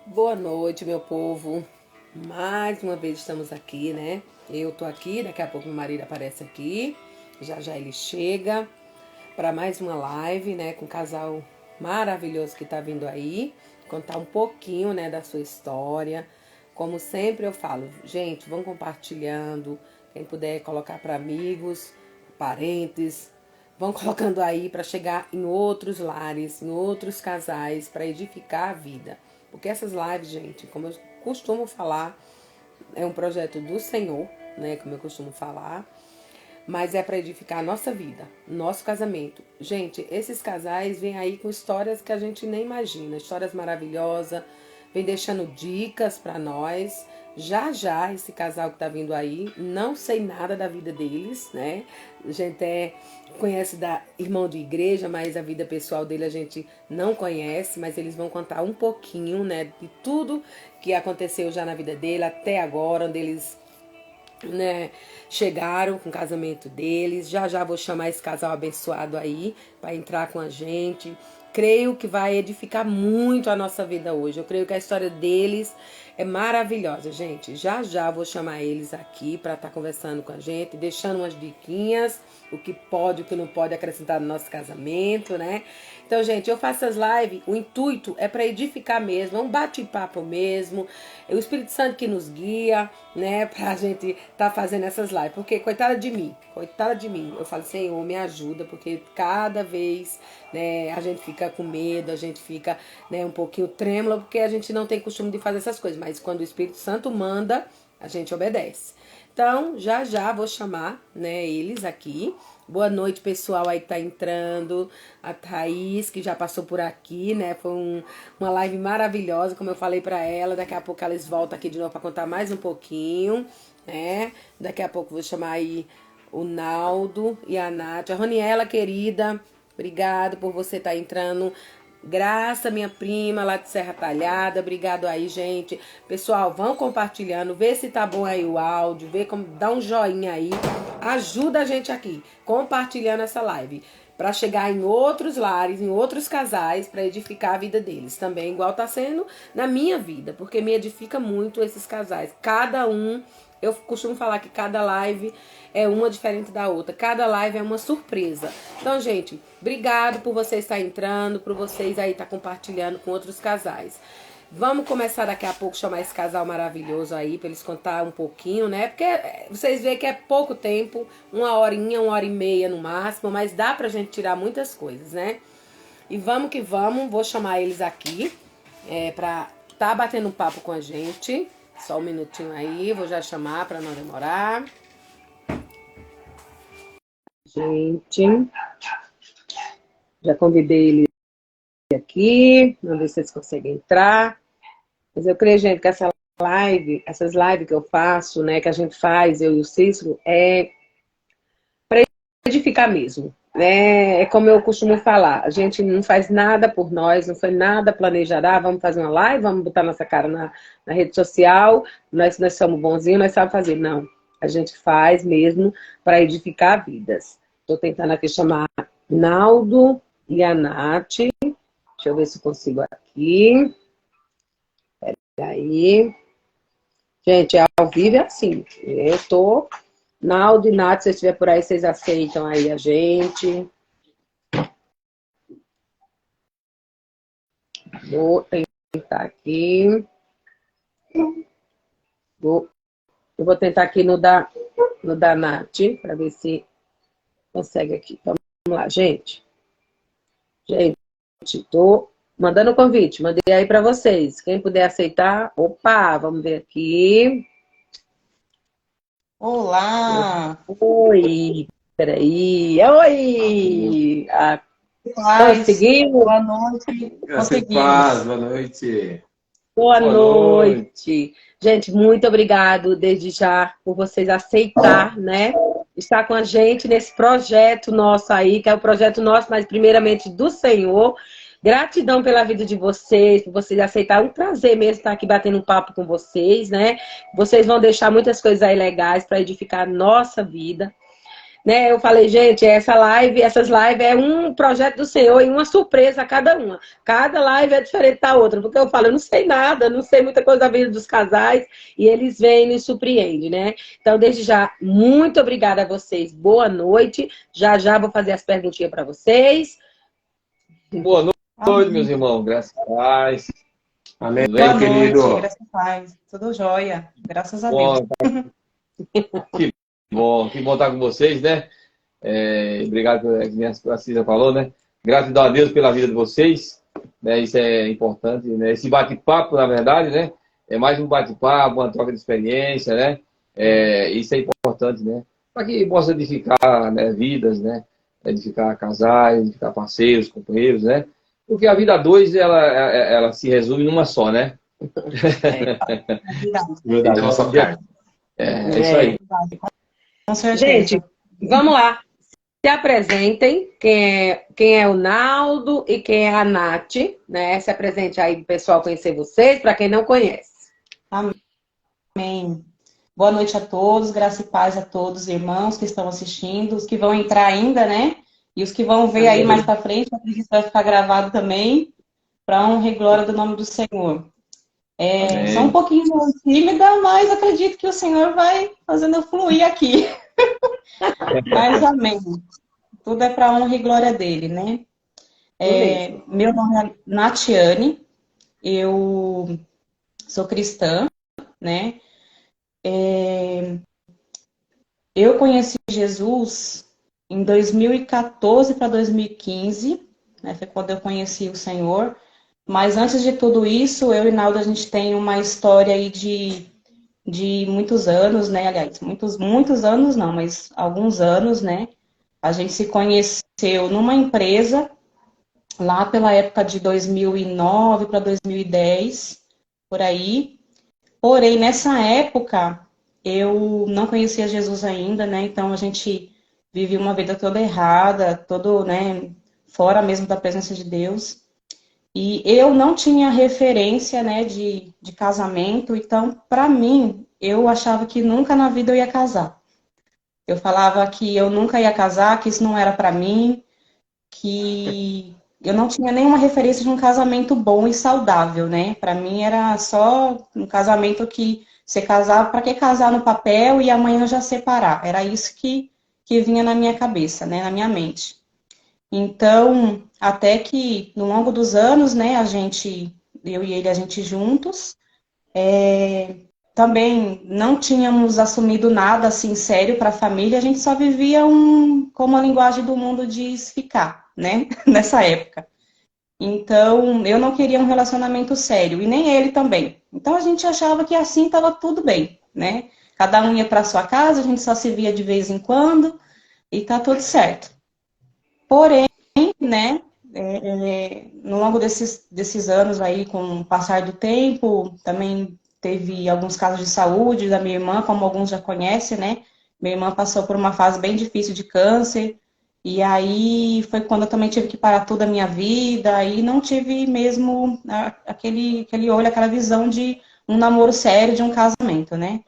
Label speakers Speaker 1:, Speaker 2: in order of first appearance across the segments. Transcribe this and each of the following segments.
Speaker 1: Boa noite, meu povo. Mais uma vez estamos aqui, né? Eu tô aqui, daqui a pouco meu marido aparece aqui. Já já ele chega para mais uma live, né, com um casal maravilhoso que tá vindo aí, contar um pouquinho, né, da sua história. Como sempre eu falo, gente, vão compartilhando, quem puder colocar para amigos, parentes, vão colocando aí para chegar em outros lares, em outros casais, para edificar a vida. Porque essas lives, gente, como eu costumo falar, é um projeto do Senhor, né? Como eu costumo falar. Mas é para edificar a nossa vida, nosso casamento. Gente, esses casais vêm aí com histórias que a gente nem imagina, histórias maravilhosas, vem deixando dicas para nós. Já já esse casal que tá vindo aí, não sei nada da vida deles, né? A gente conhece da irmão de igreja, mas a vida pessoal dele a gente não conhece, mas eles vão contar um pouquinho, né, de tudo que aconteceu já na vida dele até agora, onde eles, né, chegaram com o casamento deles. Já já vou chamar esse casal abençoado aí para entrar com a gente. Creio que vai edificar muito a nossa vida hoje. Eu creio que a história deles é maravilhosa, gente. Já já vou chamar eles aqui para estar conversando com a gente, deixando umas diquinhas, o que pode, o que não pode acrescentar no nosso casamento, né? Então, gente, eu faço essas lives, o intuito é para edificar mesmo, é um bate-papo mesmo. É o Espírito Santo que nos guia, né, pra gente tá fazendo essas lives. Porque, coitada de mim. Eu falo, Senhor, me ajuda, porque cada vez, né, a gente fica com medo, a gente fica, né, um pouquinho trêmula, porque a gente não tem costume de fazer essas coisas. Mas quando o Espírito Santo manda, a gente obedece. Então, já já vou chamar, né, eles aqui. Boa noite, pessoal aí que tá entrando. A Thaís, que já passou por aqui, né? Foi uma live maravilhosa, como eu falei pra ela. Daqui a pouco elas voltam aqui de novo pra contar mais um pouquinho, né? Daqui a pouco vou chamar aí o Naldo e a Nath. A Roniela, querida, obrigado por você estar entrando. Graça, minha prima, lá de Serra Talhada. Obrigado aí, gente. Pessoal, vão compartilhando, vê se tá bom aí o áudio, vê como dá um joinha aí. Ajuda a gente aqui, compartilhando essa live, para chegar em outros lares, em outros casais, para edificar a vida deles. Também igual tá sendo na minha vida, porque me edifica muito esses casais. Cada um, eu costumo falar que cada live é uma diferente da outra. Cada live é uma surpresa. Então, gente, obrigado por vocês estar entrando, por vocês aí estar compartilhando com outros casais. Vamos começar daqui a pouco chamar esse casal maravilhoso aí para eles contar um pouquinho, né? Porque vocês veem que é pouco tempo, uma horinha, uma hora e meia no máximo, mas dá pra gente tirar muitas coisas, né? E vamos que vamos, vou chamar eles aqui pra tá batendo um papo com a gente. Só um minutinho aí, vou já chamar para não demorar. Gente, já convidei ele aqui, vamos ver se vocês conseguem entrar. Mas eu creio, gente, que essa live, essas lives que eu faço, né, que a gente faz, eu e o Cícero, é para edificar mesmo. Né? É como eu costumo falar, a gente não faz nada por nós, não foi nada planejado, vamos fazer uma live, vamos botar nossa cara na rede social, nós somos bonzinhos, nós sabemos fazer. Não, a gente faz mesmo para edificar vidas. Estou tentando aqui chamar Naldo e a Nath. Deixa eu ver se consigo aqui. Aí. Gente, ao vivo é assim. Eu tô. Naldo e Nath, se vocês estiver por aí, vocês aceitam aí a gente. Vou tentar aqui. Eu vou tentar aqui no da Nath, para ver se consegue aqui. Vamos lá, gente. Gente, tô mandando o convite. Mandei aí para vocês. Quem puder aceitar. Opa, vamos ver aqui.
Speaker 2: Olá!
Speaker 1: Oi, peraí. Oi! Ah,
Speaker 2: Paz,
Speaker 1: conseguimos?
Speaker 2: boa noite.
Speaker 3: Graça e paz,
Speaker 2: Conseguimos.
Speaker 3: boa noite.
Speaker 1: Boa
Speaker 3: Boa noite.
Speaker 1: noite. Gente, muito obrigado desde já por vocês aceitar, né? Estar com a gente nesse projeto nosso aí, que é o projeto nosso, mas primeiramente do Senhor. Gratidão pela vida de vocês, por vocês aceitarem. É um prazer mesmo estar aqui batendo um papo com vocês, né? Vocês vão deixar muitas coisas aí legais para edificar a nossa vida. né? Eu falei, gente, essas lives é um projeto do Senhor e uma surpresa a cada uma. Cada live é diferente da outra, porque eu falo, eu não sei nada, não sei muita coisa da vida dos casais, e eles vêm e nos surpreendem, né? Então, desde já, muito obrigada a vocês. Boa noite. Já já vou fazer as perguntinhas para vocês.
Speaker 3: Boa noite, meus
Speaker 2: Amém.
Speaker 3: irmãos. Graças a Deus.
Speaker 4: Amém,
Speaker 3: Tudo
Speaker 2: Boa
Speaker 3: bem?
Speaker 2: noite,
Speaker 4: querido.
Speaker 2: graças a Paz. Tudo jóia, graças a Deus.
Speaker 3: Bom, que bom estar com vocês, né? Obrigado pelo que a Cisa falou, né? Gratidão a Deus pela vida de vocês, né? Isso é importante, né? Esse bate-papo, na verdade, né? É mais um bate-papo, uma troca de experiência, né? Isso é importante, né? Para que possa edificar, né, vidas, né? Edificar casais, edificar parceiros, companheiros, né? Porque a vida a dois, ela se resume numa só, né?
Speaker 2: É verdade,
Speaker 4: Verdade, nossa parte.
Speaker 3: É isso aí.
Speaker 2: com certeza.
Speaker 1: Gente, vamos lá. Se apresentem. Quem é o Naldo e quem é a Nath, né? Se apresente aí para o pessoal conhecer vocês, para quem não conhece.
Speaker 2: Amém. Boa noite a todos, graça e paz a todos, irmãos que estão assistindo, os que vão entrar ainda, né? E os que vão ver aí mais para frente, acredito que vai ficar gravado também, para honra e glória do nome do Senhor. Sou um pouquinho tímida, mas acredito que o Senhor vai fazendo eu fluir aqui. Mas amém. Tudo é para honra e glória dele, né? Meu nome é Natiane, eu sou cristã, né? Eu conheci Jesus em 2014 para 2015, né? Foi quando eu conheci o Senhor. Mas antes de tudo isso, eu e Naldo, a gente tem uma história aí de muitos anos, né? Aliás, muitos anos não, mas alguns anos, né? A gente se conheceu numa empresa lá pela época de 2009 para 2010, por aí. Porém, nessa época, eu não conhecia Jesus ainda, né? Então, a gente vivia uma vida toda errada, todo, né, fora mesmo da presença de Deus. E eu não tinha referência, né, de casamento, então, para mim, eu achava que nunca na vida eu ia casar. Eu falava que eu nunca ia casar, que isso não era para mim, que eu não tinha nenhuma referência de um casamento bom e saudável, né? Para mim era só um casamento que você casava, para que casar no papel e amanhã já separar? Era isso que vinha na minha cabeça, né, na minha mente. Então, até que no longo dos anos, né, eu e ele, a gente juntos, também não tínhamos assumido nada assim sério para a família, a gente só vivia como a linguagem do mundo diz, ficar, né, nessa época. Então, eu não queria um relacionamento sério, e nem ele também. Então, a gente achava que assim estava tudo bem, né? Cada um ia para sua casa, a gente só se via de vez em quando, e tá tudo certo. Porém, né, no longo desses anos aí, com o passar do tempo, também teve alguns casos de saúde da minha irmã, como alguns já conhecem, né? Minha irmã passou por uma fase bem difícil de câncer, e aí foi quando eu também tive que parar tudo a minha vida, e não tive mesmo aquele olho, aquela visão de um namoro sério, de um casamento, né?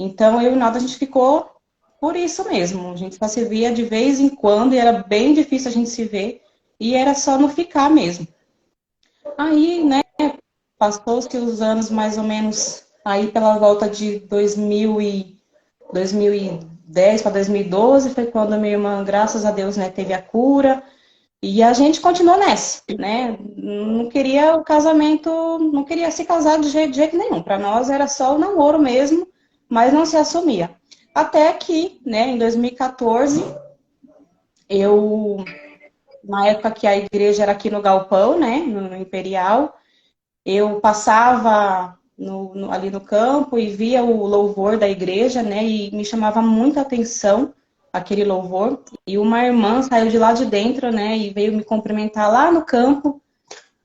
Speaker 2: Então, eu e o Naldo, a gente ficou por isso mesmo. A gente só se via de vez em quando, e era bem difícil a gente se ver, e era só no ficar mesmo. Aí, né, passou-se os anos mais ou menos aí pela volta de 2010 para 2012, foi quando a minha irmã, graças a Deus, né, teve a cura, e a gente continuou nessa, né? Não queria o casamento, não queria se casar de jeito nenhum. Para nós era só o namoro mesmo, mas não se assumia. Até que, né, em 2014, na época que a igreja era aqui no Galpão, né, no Imperial, eu passava ali no campo e via o louvor da igreja, né, e me chamava muita atenção aquele louvor. E uma irmã saiu de lá de dentro, né, e veio me cumprimentar lá no campo,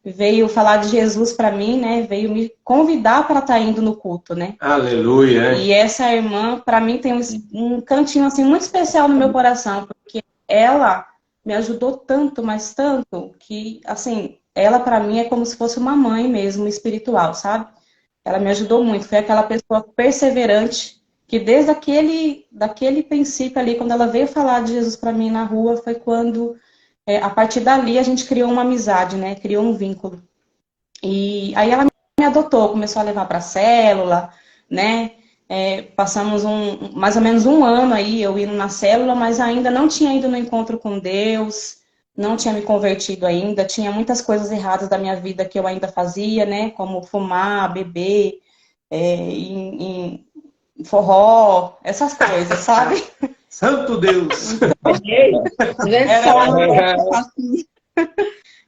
Speaker 2: veio falar de Jesus para mim, né, veio me convidar para estar indo no culto, né.
Speaker 4: Aleluia.
Speaker 2: E essa irmã, para mim, tem um cantinho assim muito especial no meu coração, porque ela me ajudou tanto, mas tanto, que assim, ela para mim é como se fosse uma mãe mesmo, espiritual, sabe? Ela me ajudou muito, foi aquela pessoa perseverante que desde daquele princípio ali, quando ela veio falar de Jesus para mim na rua, foi quando, a partir dali, a gente criou uma amizade, né? Criou um vínculo. E aí ela me adotou, começou a levar para a célula, né? Passamos mais ou menos um ano aí eu indo na célula, mas ainda não tinha ido no encontro com Deus, não tinha me convertido ainda, tinha muitas coisas erradas da minha vida que eu ainda fazia, né? Como fumar, beber, em forró, essas coisas, sabe?
Speaker 4: Santo Deus!
Speaker 1: Ei,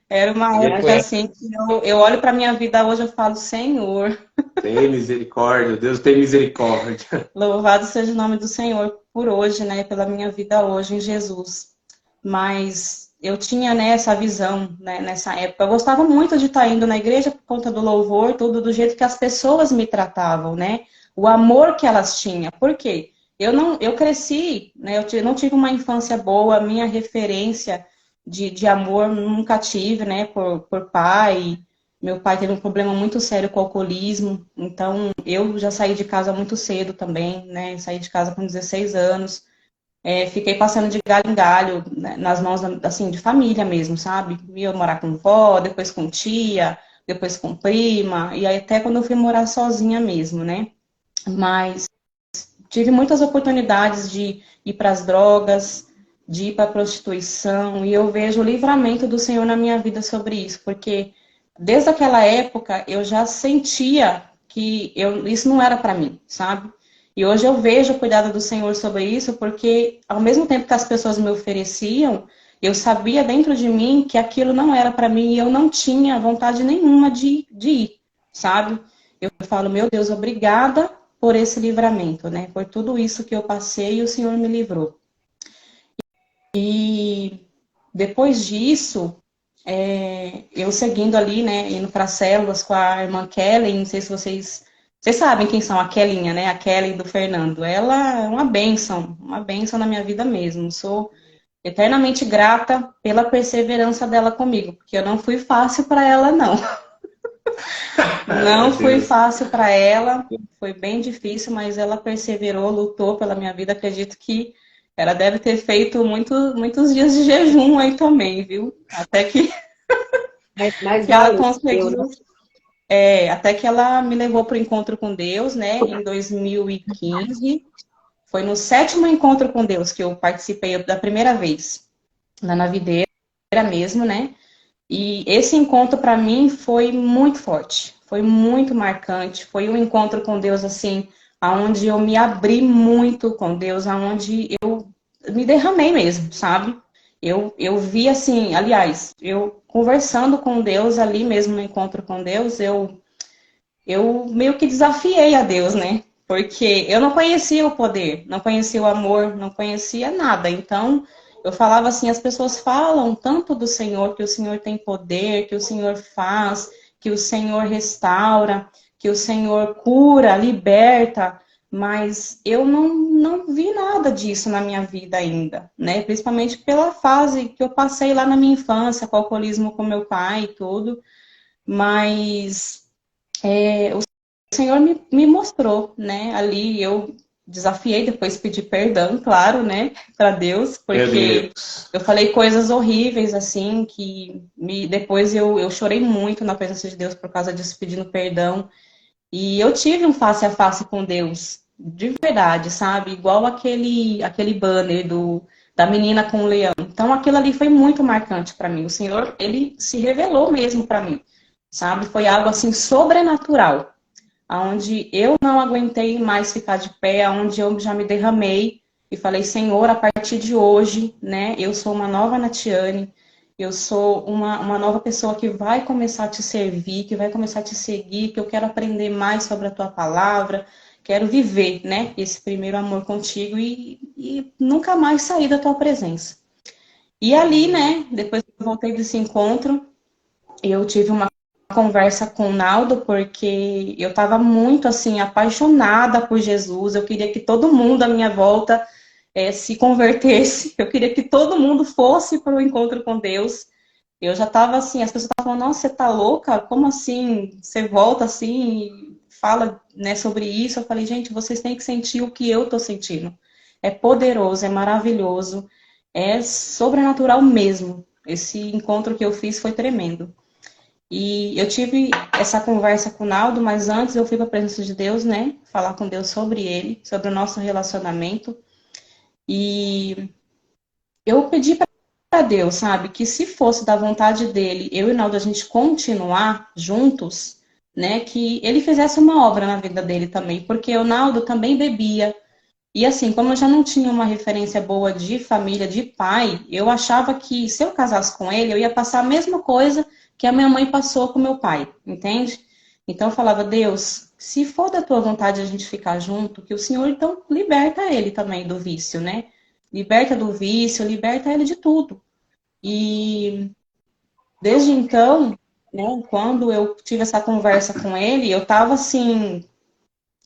Speaker 2: era uma época assim que eu olho para minha vida hoje, eu falo, Senhor,
Speaker 4: Tem misericórdia, Deus tem misericórdia.
Speaker 2: louvado seja o nome do Senhor por hoje, né? Pela minha vida hoje em Jesus. Mas eu tinha, né, essa visão, né, nessa época. Eu gostava muito de estar indo na igreja por conta do louvor, tudo do jeito que as pessoas me tratavam, né? O amor que elas tinham. Por quê? Eu cresci, né? Eu não tive uma infância boa, minha referência de amor nunca tive, né? Por pai. Meu pai teve um problema muito sério com o alcoolismo, então eu já saí de casa muito cedo também, né? Saí de casa com 16 anos. Fiquei passando de galho em galho, né, nas mãos, assim, de família mesmo, sabe? Ia morar com vó, depois com tia, depois com prima, e aí até quando eu fui morar sozinha mesmo, né? Mas tive muitas oportunidades de ir para as drogas, de ir para a prostituição, e eu vejo o livramento do Senhor na minha vida sobre isso, porque desde aquela época eu já sentia que isso não era para mim, sabe? E hoje eu vejo o cuidado do Senhor sobre isso, porque ao mesmo tempo que as pessoas me ofereciam, eu sabia dentro de mim que aquilo não era para mim e eu não tinha vontade nenhuma de ir, sabe? Eu falo, meu Deus, obrigada por esse livramento, né? Por tudo isso que eu passei e o Senhor me livrou. E depois disso, eu seguindo ali, né, indo para células com a irmã Kelly, não sei se vocês sabem quem são a Kellinha, né, a Kelly do Fernando. Ela é uma bênção na minha vida mesmo. Sou eternamente grata pela perseverança dela comigo, porque eu não fui fácil para ela, não. Não fui fácil para ela, foi bem difícil, mas ela perseverou, lutou pela minha vida. Acredito que ela deve ter feito muitos dias de jejum aí também, viu? Até que
Speaker 1: mas
Speaker 2: que ela
Speaker 1: valeu,
Speaker 2: conseguiu. Até que ela me levou para o encontro com Deus, né? Em 2015. Foi no 7º encontro com Deus que eu participei da primeira vez, lá na videira mesmo, né? E esse encontro para mim foi muito forte, foi muito marcante. Foi um encontro com Deus assim, aonde eu me abri muito com Deus, aonde eu me derramei mesmo, sabe? Eu vi assim, aliás, eu conversando com Deus ali mesmo no encontro com Deus, eu meio que desafiei a Deus, né? Porque eu não conhecia o poder, não conhecia o amor, não conhecia nada. Então, eu falava assim, as pessoas falam tanto do Senhor, que o Senhor tem poder, que o Senhor faz, que o Senhor restaura, que o Senhor cura, liberta, mas eu não vi nada disso na minha vida ainda, né? Principalmente pela fase que eu passei lá na minha infância, com o alcoolismo com meu pai e tudo, mas o Senhor me mostrou, né? Ali eu desafiei, depois pedi perdão, claro, né, para Deus, porque eu falei coisas horríveis, assim, que depois eu chorei muito na presença de Deus por causa disso, pedindo perdão. E eu tive um face a face com Deus, de verdade, sabe? Igual aquele banner da menina com o leão. Então aquilo ali foi muito marcante para mim. O Senhor, ele se revelou mesmo para mim, sabe? Foi algo assim sobrenatural, aonde eu não aguentei mais ficar de pé, aonde eu já me derramei e falei, Senhor, a partir de hoje, né, eu sou uma nova Natiane, eu sou uma nova pessoa que vai começar a te servir, que vai começar a te seguir, que eu quero aprender mais sobre a tua palavra, quero viver, né, esse primeiro amor contigo e nunca mais sair da tua presença. E ali, né, depois que eu voltei desse encontro, eu tive uma conversa com o Naldo, porque eu estava muito, assim, apaixonada por Jesus, eu queria que todo mundo à minha volta se convertesse, eu queria que todo mundo fosse para o encontro com Deus. Eu já estava assim, as pessoas estavam falando, nossa, você tá louca? Como assim? Você volta assim? fala, né, sobre isso, eu falei, gente, vocês têm que sentir o que eu tô sentindo. É poderoso, é maravilhoso, é sobrenatural mesmo. Esse encontro que eu fiz foi tremendo. E eu tive essa conversa com o Naldo, mas antes eu fui para a presença de Deus, né? Falar com Deus sobre ele, sobre o nosso relacionamento. E eu pedi para Deus, sabe, que se fosse da vontade dele, eu e o Naldo a gente continuar juntos, né? Que ele fizesse uma obra na vida dele também, porque o Naldo também bebia. E assim, como eu já não tinha uma referência boa de família, de pai, eu achava que se eu casasse com ele, eu ia passar a mesma coisa que a minha mãe passou com meu pai, entende? Então eu falava, Deus, se for da tua vontade a gente ficar junto, que o Senhor então liberta ele também do vício, né? Liberta do vício, liberta ele de tudo. E desde então, né, quando eu tive essa conversa com ele, eu estava assim,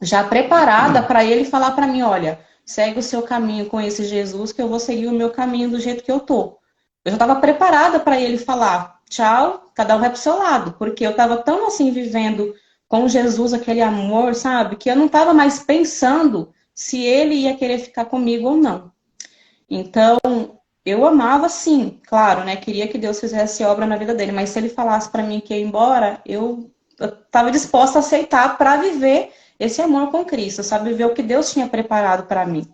Speaker 2: já preparada para ele falar para mim, olha, segue o seu caminho com esse Jesus, que eu vou seguir o meu caminho do jeito que eu tô. Eu já estava preparada para ele falar, tchau, cada um vai pro seu lado, porque eu estava tão assim vivendo com Jesus aquele amor, sabe, que eu não estava mais pensando se ele ia querer ficar comigo ou não. Então, eu amava sim, claro, né? Queria que Deus fizesse obra na vida dele, mas se ele falasse para mim que ia embora, eu estava disposta a aceitar para viver esse amor com Cristo, sabe? Viver o que Deus tinha preparado para mim.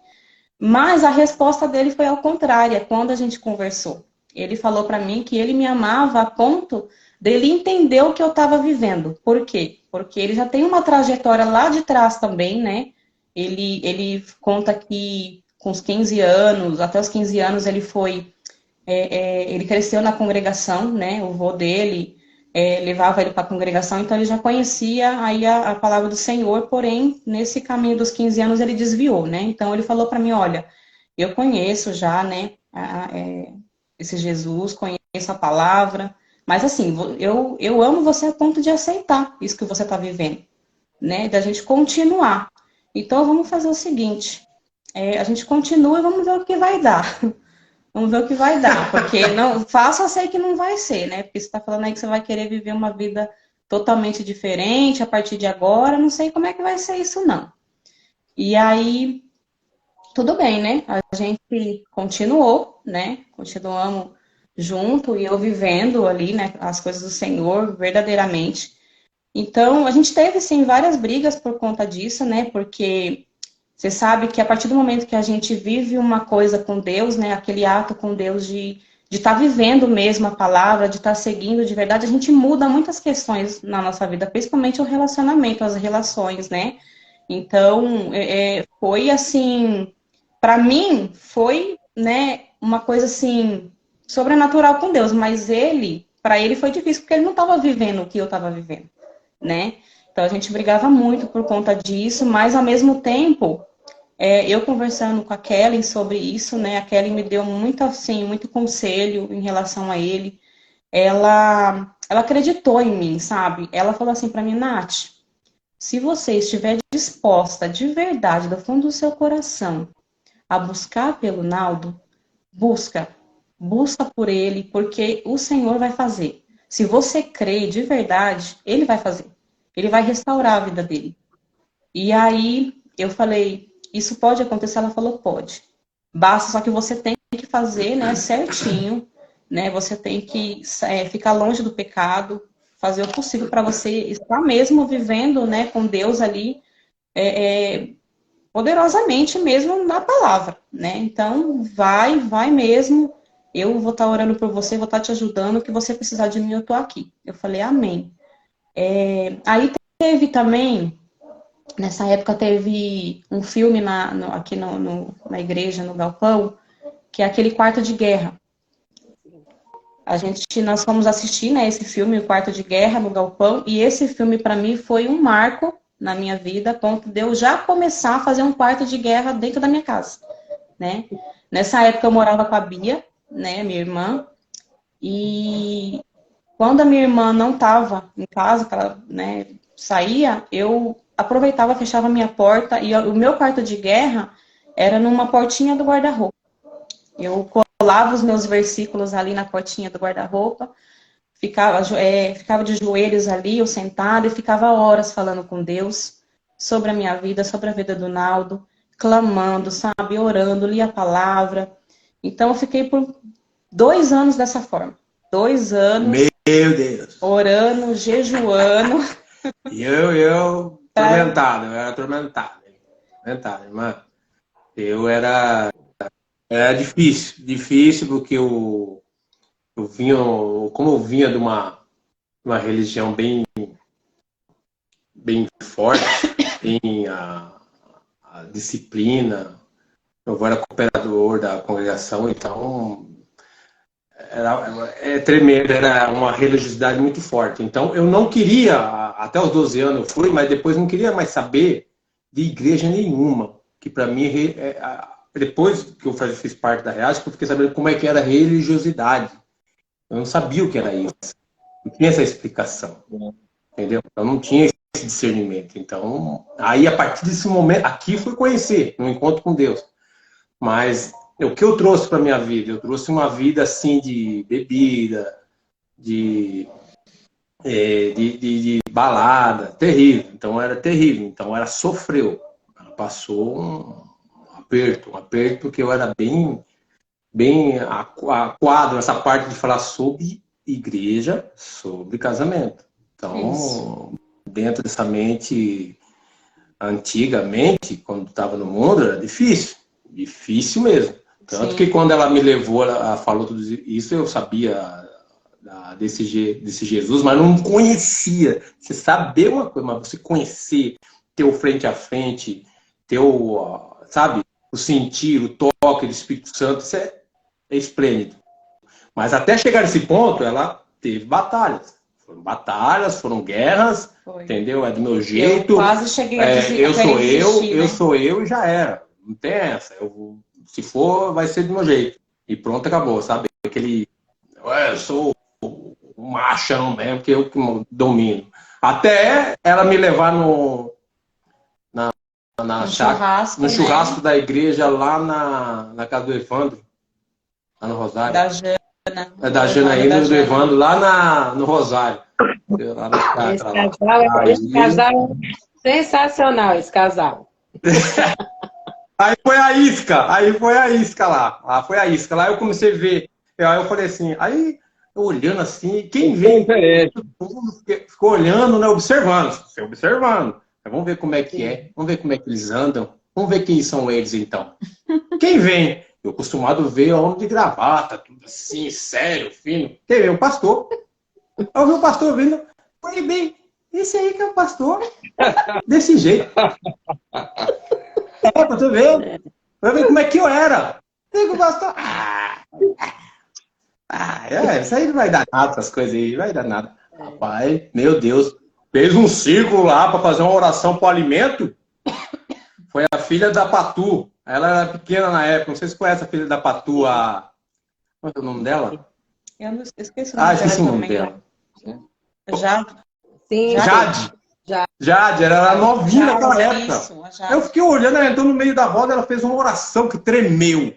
Speaker 2: Mas a resposta dele foi ao contrário, quando a gente conversou. Ele falou para mim que ele me amava a ponto dele entender o que eu estava vivendo. Por quê? Porque ele já tem uma trajetória lá de trás também, né? Ele conta que com os 15 anos, até os 15 anos ele foi, ele cresceu na congregação, né? O vô dele levava ele para a congregação, então ele já conhecia aí a palavra do Senhor, porém, nesse caminho dos 15 anos ele desviou, né? Então ele falou para mim, olha, eu conheço já, né, esse Jesus, conheço a palavra, mas assim, eu amo você a ponto de aceitar isso que você está vivendo, né? Da gente continuar. Então vamos fazer o seguinte, a gente continua e vamos ver o que vai dar. Vamos ver o que vai dar, porque não fácil eu sei que não vai ser, né? Porque você está falando aí que você vai querer viver uma vida totalmente diferente a partir de agora, não sei como é que vai ser isso, não. E aí, tudo bem, né? A gente continuou, né? Continuamos junto e eu vivendo ali, né? As coisas do Senhor verdadeiramente. Então, a gente teve, sim, várias brigas por conta disso, né? Porque você sabe que a partir do momento que a gente vive uma coisa com Deus, né, aquele ato com Deus de estar vivendo mesmo a palavra, de estar seguindo de verdade, a gente muda muitas questões na nossa vida, principalmente o relacionamento, as relações, né? Então, foi assim, para mim, foi, né, uma coisa assim, sobrenatural com Deus, mas para ele foi difícil, porque ele não estava vivendo o que eu estava vivendo, né? Então a gente brigava muito por conta disso, mas ao mesmo tempo, eu conversando com a Kelly sobre isso, né? A Kelly me deu muito assim, muito conselho em relação a ele. Ela acreditou em mim, sabe? Ela falou assim para mim, Nath, se você estiver disposta de verdade, do fundo do seu coração, a buscar pelo Naldo, busca, busca por ele, porque o Senhor vai fazer. Se você crê de verdade, ele vai fazer. Ele vai restaurar a vida dele. E aí eu falei, isso pode acontecer? Ela falou, pode. Basta, só que você tem que fazer, né, certinho, né? Você tem que ficar longe do pecado, fazer o possível para você estar mesmo vivendo, né, com Deus ali, poderosamente mesmo na palavra, né? Então, vai mesmo. Eu vou estar orando por você, vou estar te ajudando. O que você precisar de mim, eu tô aqui. Eu falei, amém. Aí teve também, nessa época teve um filme aqui na igreja, no Galpão, que é aquele Quarto de Guerra. Nós fomos assistir, né, esse filme, o Quarto de Guerra, no Galpão, e esse filme para mim foi um marco na minha vida, a ponto de eu já começar a fazer um quarto de guerra dentro da minha casa, né? Nessa época eu morava com a Bia, né, minha irmã, e quando a minha irmã não estava em casa, que ela, né, saía, eu aproveitava, fechava a minha porta, e o meu quarto de guerra era numa portinha do guarda-roupa. Eu colava os meus versículos ali na portinha do guarda-roupa, ficava de joelhos ali, eu sentada, e ficava horas falando com Deus sobre a minha vida, sobre a vida do Naldo, clamando, sabe, orando, lia a palavra. Então, eu fiquei por 2 anos dessa forma. 2 anos
Speaker 4: Meu Deus.
Speaker 2: orando, jejuando.
Speaker 4: E eu atormentado, eu era atormentado. Atormentado, irmã. Era difícil porque como eu vinha de uma religião bem forte, bem a disciplina, eu era cooperador da congregação, então é tremendo, era uma religiosidade muito forte. Então eu não queria, até os 12 anos eu fui, mas depois não queria mais saber de igreja nenhuma, que para mim, depois que eu fiz parte da Real, eu fiquei sabendo como é que era a religiosidade. Eu não sabia o que era isso. Não tinha essa explicação. Entendeu? Eu não tinha esse discernimento. Então, aí a partir desse momento, aqui fui conhecer, no encontro com Deus. Mas o que eu trouxe para minha vida? Eu trouxe uma vida assim de bebida, de balada, terrível. Então era terrível. Então ela sofreu. Ela passou um aperto, porque eu era bem aquado nessa parte de falar sobre igreja, sobre casamento. Então, dentro dessa mente, antigamente, quando estava no mundo, era difícil mesmo. Tanto
Speaker 2: Sim.
Speaker 4: que quando ela me levou, ela falou tudo isso, eu sabia desse Jesus, mas não conhecia. Você saber uma coisa, mas você conhecer, ter o frente a frente, ter sabe, o sentir, o toque do Espírito Santo, isso é esplêndido. Mas até chegar nesse ponto, ela teve batalhas. Foram batalhas, foram guerras, entendeu? É do meu jeito.
Speaker 2: Eu quase cheguei a dizer
Speaker 4: eu sou
Speaker 2: desistir,
Speaker 4: eu sou eu e já era. Não tem essa. Se for, vai ser do meu jeito. E pronto, acabou, sabe? Eu sou um machão mesmo, que eu que domino. Até ela me levar no churrasco da igreja lá na casa do Evandro, lá no Rosário.
Speaker 2: Da Jana.
Speaker 4: Da Janaína e do Evandro, lá no Rosário.
Speaker 1: Esse casal é sensacional, esse casal.
Speaker 4: Aí foi a isca lá. Foi a isca. Lá eu comecei a ver. Aí eu falei assim, aí eu olhando assim, quem vem? Todo mundo ficou olhando, né? Observando. Vamos ver como é que é. Vamos ver como é que eles andam. Vamos ver quem são eles, então. Quem vem? Eu acostumado ver homem de gravata, tudo assim, sério, fino. Quem vem? O pastor. Eu vi o pastor vindo. Falei, bem, esse aí que é o pastor. Desse jeito. Pra tu ver. Pra ver como é que eu era. Digo, o pastor. Isso aí não vai dar nada, essas coisas aí. Não vai dar nada. Rapaz, meu Deus. Fez um círculo lá para fazer uma oração pro alimento. Foi a filha da Patu. Ela era pequena na época. Não sei se você conhece a filha da Patu. Qual é o nome dela?
Speaker 2: Eu não esqueci o nome dela.
Speaker 4: Esqueci o nome dela. Jade, ela era novinha naquela época. Eu fiquei olhando, ela entrou no meio da roda, ela fez uma oração que tremeu.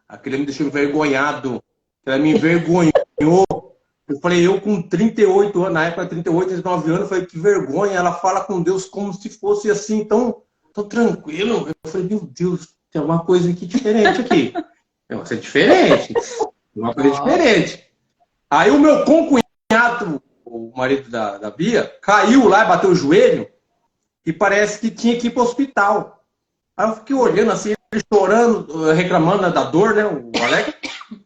Speaker 4: Aquilo me deixou envergonhado. Ela me envergonhou. Eu falei, eu com 38 anos, na época 38, 39 anos, eu falei, que vergonha. Ela fala com Deus como se fosse assim, tão tranquilo. Eu falei, meu Deus, tem alguma coisa aqui diferente aqui. Tem uma coisa diferente. Aí o meu concunhado, o marido da Bia, caiu lá e bateu o joelho e parece que tinha que ir para o hospital. Aí eu fiquei olhando assim, ele chorando, reclamando da dor, né, o Alex.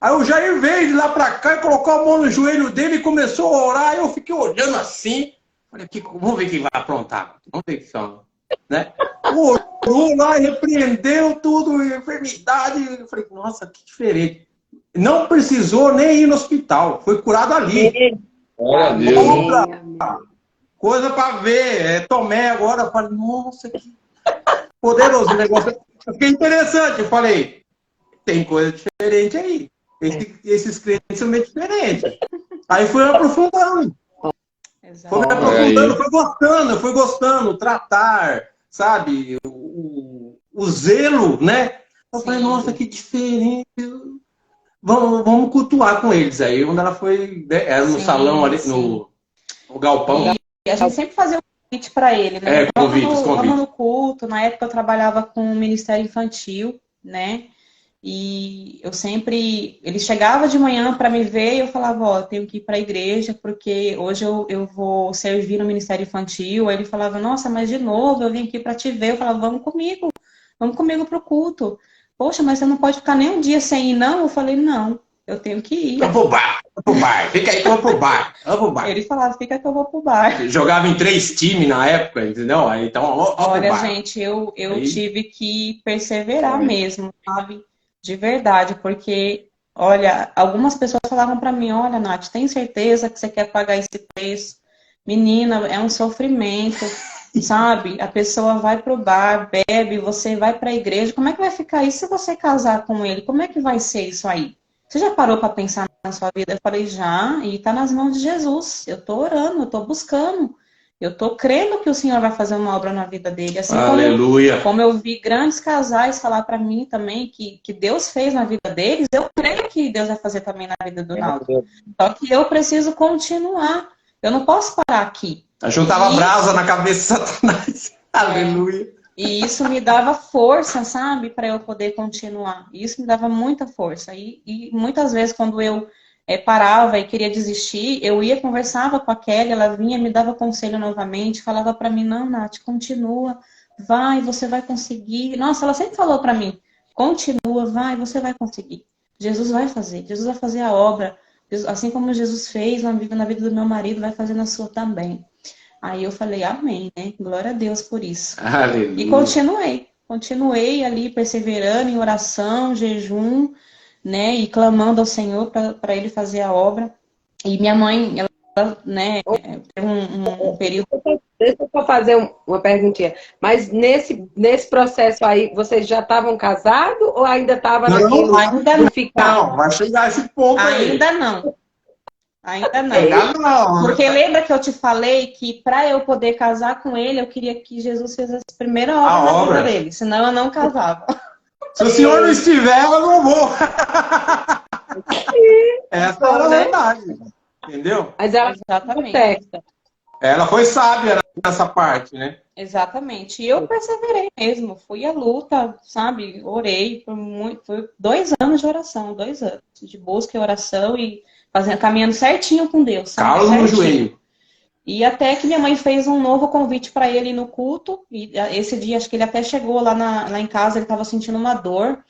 Speaker 4: Aí o Jair veio de lá para cá e colocou a mão no joelho dele e começou a orar. Aí eu fiquei olhando assim, falei, vamos ver quem vai aprontar. Vamos ver que são, né? Orou lá, repreendeu tudo, enfermidade. Eu falei, nossa, que diferente. Não precisou nem ir no hospital, foi curado ali.
Speaker 3: Olha a Deus.
Speaker 4: Coisa para ver. Tomé agora, eu falei, nossa, que poderoso o negócio. Eu fiquei interessante, eu falei, tem coisa diferente aí. Esses crentes são meio diferentes. Aí fui aprofundando. Fui gostando, tratar, sabe, o zelo, né? Eu falei, nossa, que diferente. vamos cultuar com eles. Aí, onde ela foi, né, era no salão ali, no galpão.
Speaker 2: E a gente sempre fazia um convite para ele, né?
Speaker 4: Convites.
Speaker 2: Vamos no culto. Na época eu trabalhava com o Ministério Infantil, né? E eu sempre. Ele chegava de manhã para me ver e eu falava: Ó, eu tenho que ir para a igreja porque hoje eu vou servir no Ministério Infantil. Aí ele falava: Nossa, mas de novo, eu vim aqui para te ver. Eu falava: Vamos comigo para o culto. Poxa, mas você não pode ficar nem um dia sem ir, não? Eu falei: Não, eu tenho que ir.
Speaker 4: Vamos pro bar. Fica aí que eu vou pro bar.
Speaker 2: Ele falava: Fica que eu vou pro bar.
Speaker 4: Jogava em 3 times na época, entendeu? Aí, então,
Speaker 2: olha, gente, eu aí... tive que perseverar mesmo, sabe? De verdade, porque, olha, algumas pessoas falavam para mim: Olha, Nath, tem certeza que você quer pagar esse preço? Menina, é um sofrimento, sabe? A pessoa vai pro bar, bebe, você vai para a igreja. Como é que vai ficar isso se você casar com ele? Como é que vai ser isso aí? Você já parou para pensar na sua vida? Eu falei: Já, e tá nas mãos de Jesus. Eu tô orando, eu tô buscando. Eu tô crendo que o Senhor vai fazer uma obra na vida dele. Assim como eu vi grandes casais falar para mim também que Deus fez na vida deles, eu creio que Deus vai fazer também na vida do Naldo. Só que eu preciso continuar. Eu não posso parar aqui.
Speaker 4: Juntava brasa na cabeça de Satanás. Aleluia.
Speaker 2: E isso me dava força, sabe? Para eu poder continuar. Isso me dava muita força. E muitas vezes quando eu parava e queria desistir, eu ia, conversava com a Kelly, ela vinha, me dava conselho novamente, falava para mim: Não, Nath, continua, vai, você vai conseguir. Nossa, ela sempre falou para mim: Continua, vai, você vai conseguir. Jesus vai fazer a obra. Assim como Jesus fez na vida do meu marido, vai fazer na sua também. Aí eu falei: Amém, né? Glória a Deus por isso.
Speaker 4: Aleluia.
Speaker 2: E continuei ali perseverando em oração, jejum, né, e clamando ao Senhor para ele fazer a obra. E minha mãe, ela, né, teve um período...
Speaker 1: Deixa eu só fazer uma perguntinha. Mas nesse processo aí, vocês já estavam casados ou ainda estavam naquilo?
Speaker 2: Ainda não.
Speaker 4: Não, vai chegar esse ponto aí.
Speaker 2: Ainda não. Porque lembra que eu te falei que para eu poder casar com ele, eu queria que Jesus fizesse a primeira obra na vida dele, senão eu não casava.
Speaker 4: Se o senhor não estiver, eu não vou. Essa é a verdade. Entendeu?
Speaker 1: Mas ela
Speaker 2: exatamente.
Speaker 4: Ela foi sábia nessa parte, né?
Speaker 2: Exatamente. E eu perseverei mesmo. Fui à luta, sabe? Orei foi 2 anos de oração, 2 anos de busca e oração e caminhando certinho com Deus. Sabe?
Speaker 4: Calo no joelho.
Speaker 2: E até que minha mãe fez um novo convite para ele no culto. E esse dia, acho que ele até chegou lá em casa, ele estava sentindo uma dor.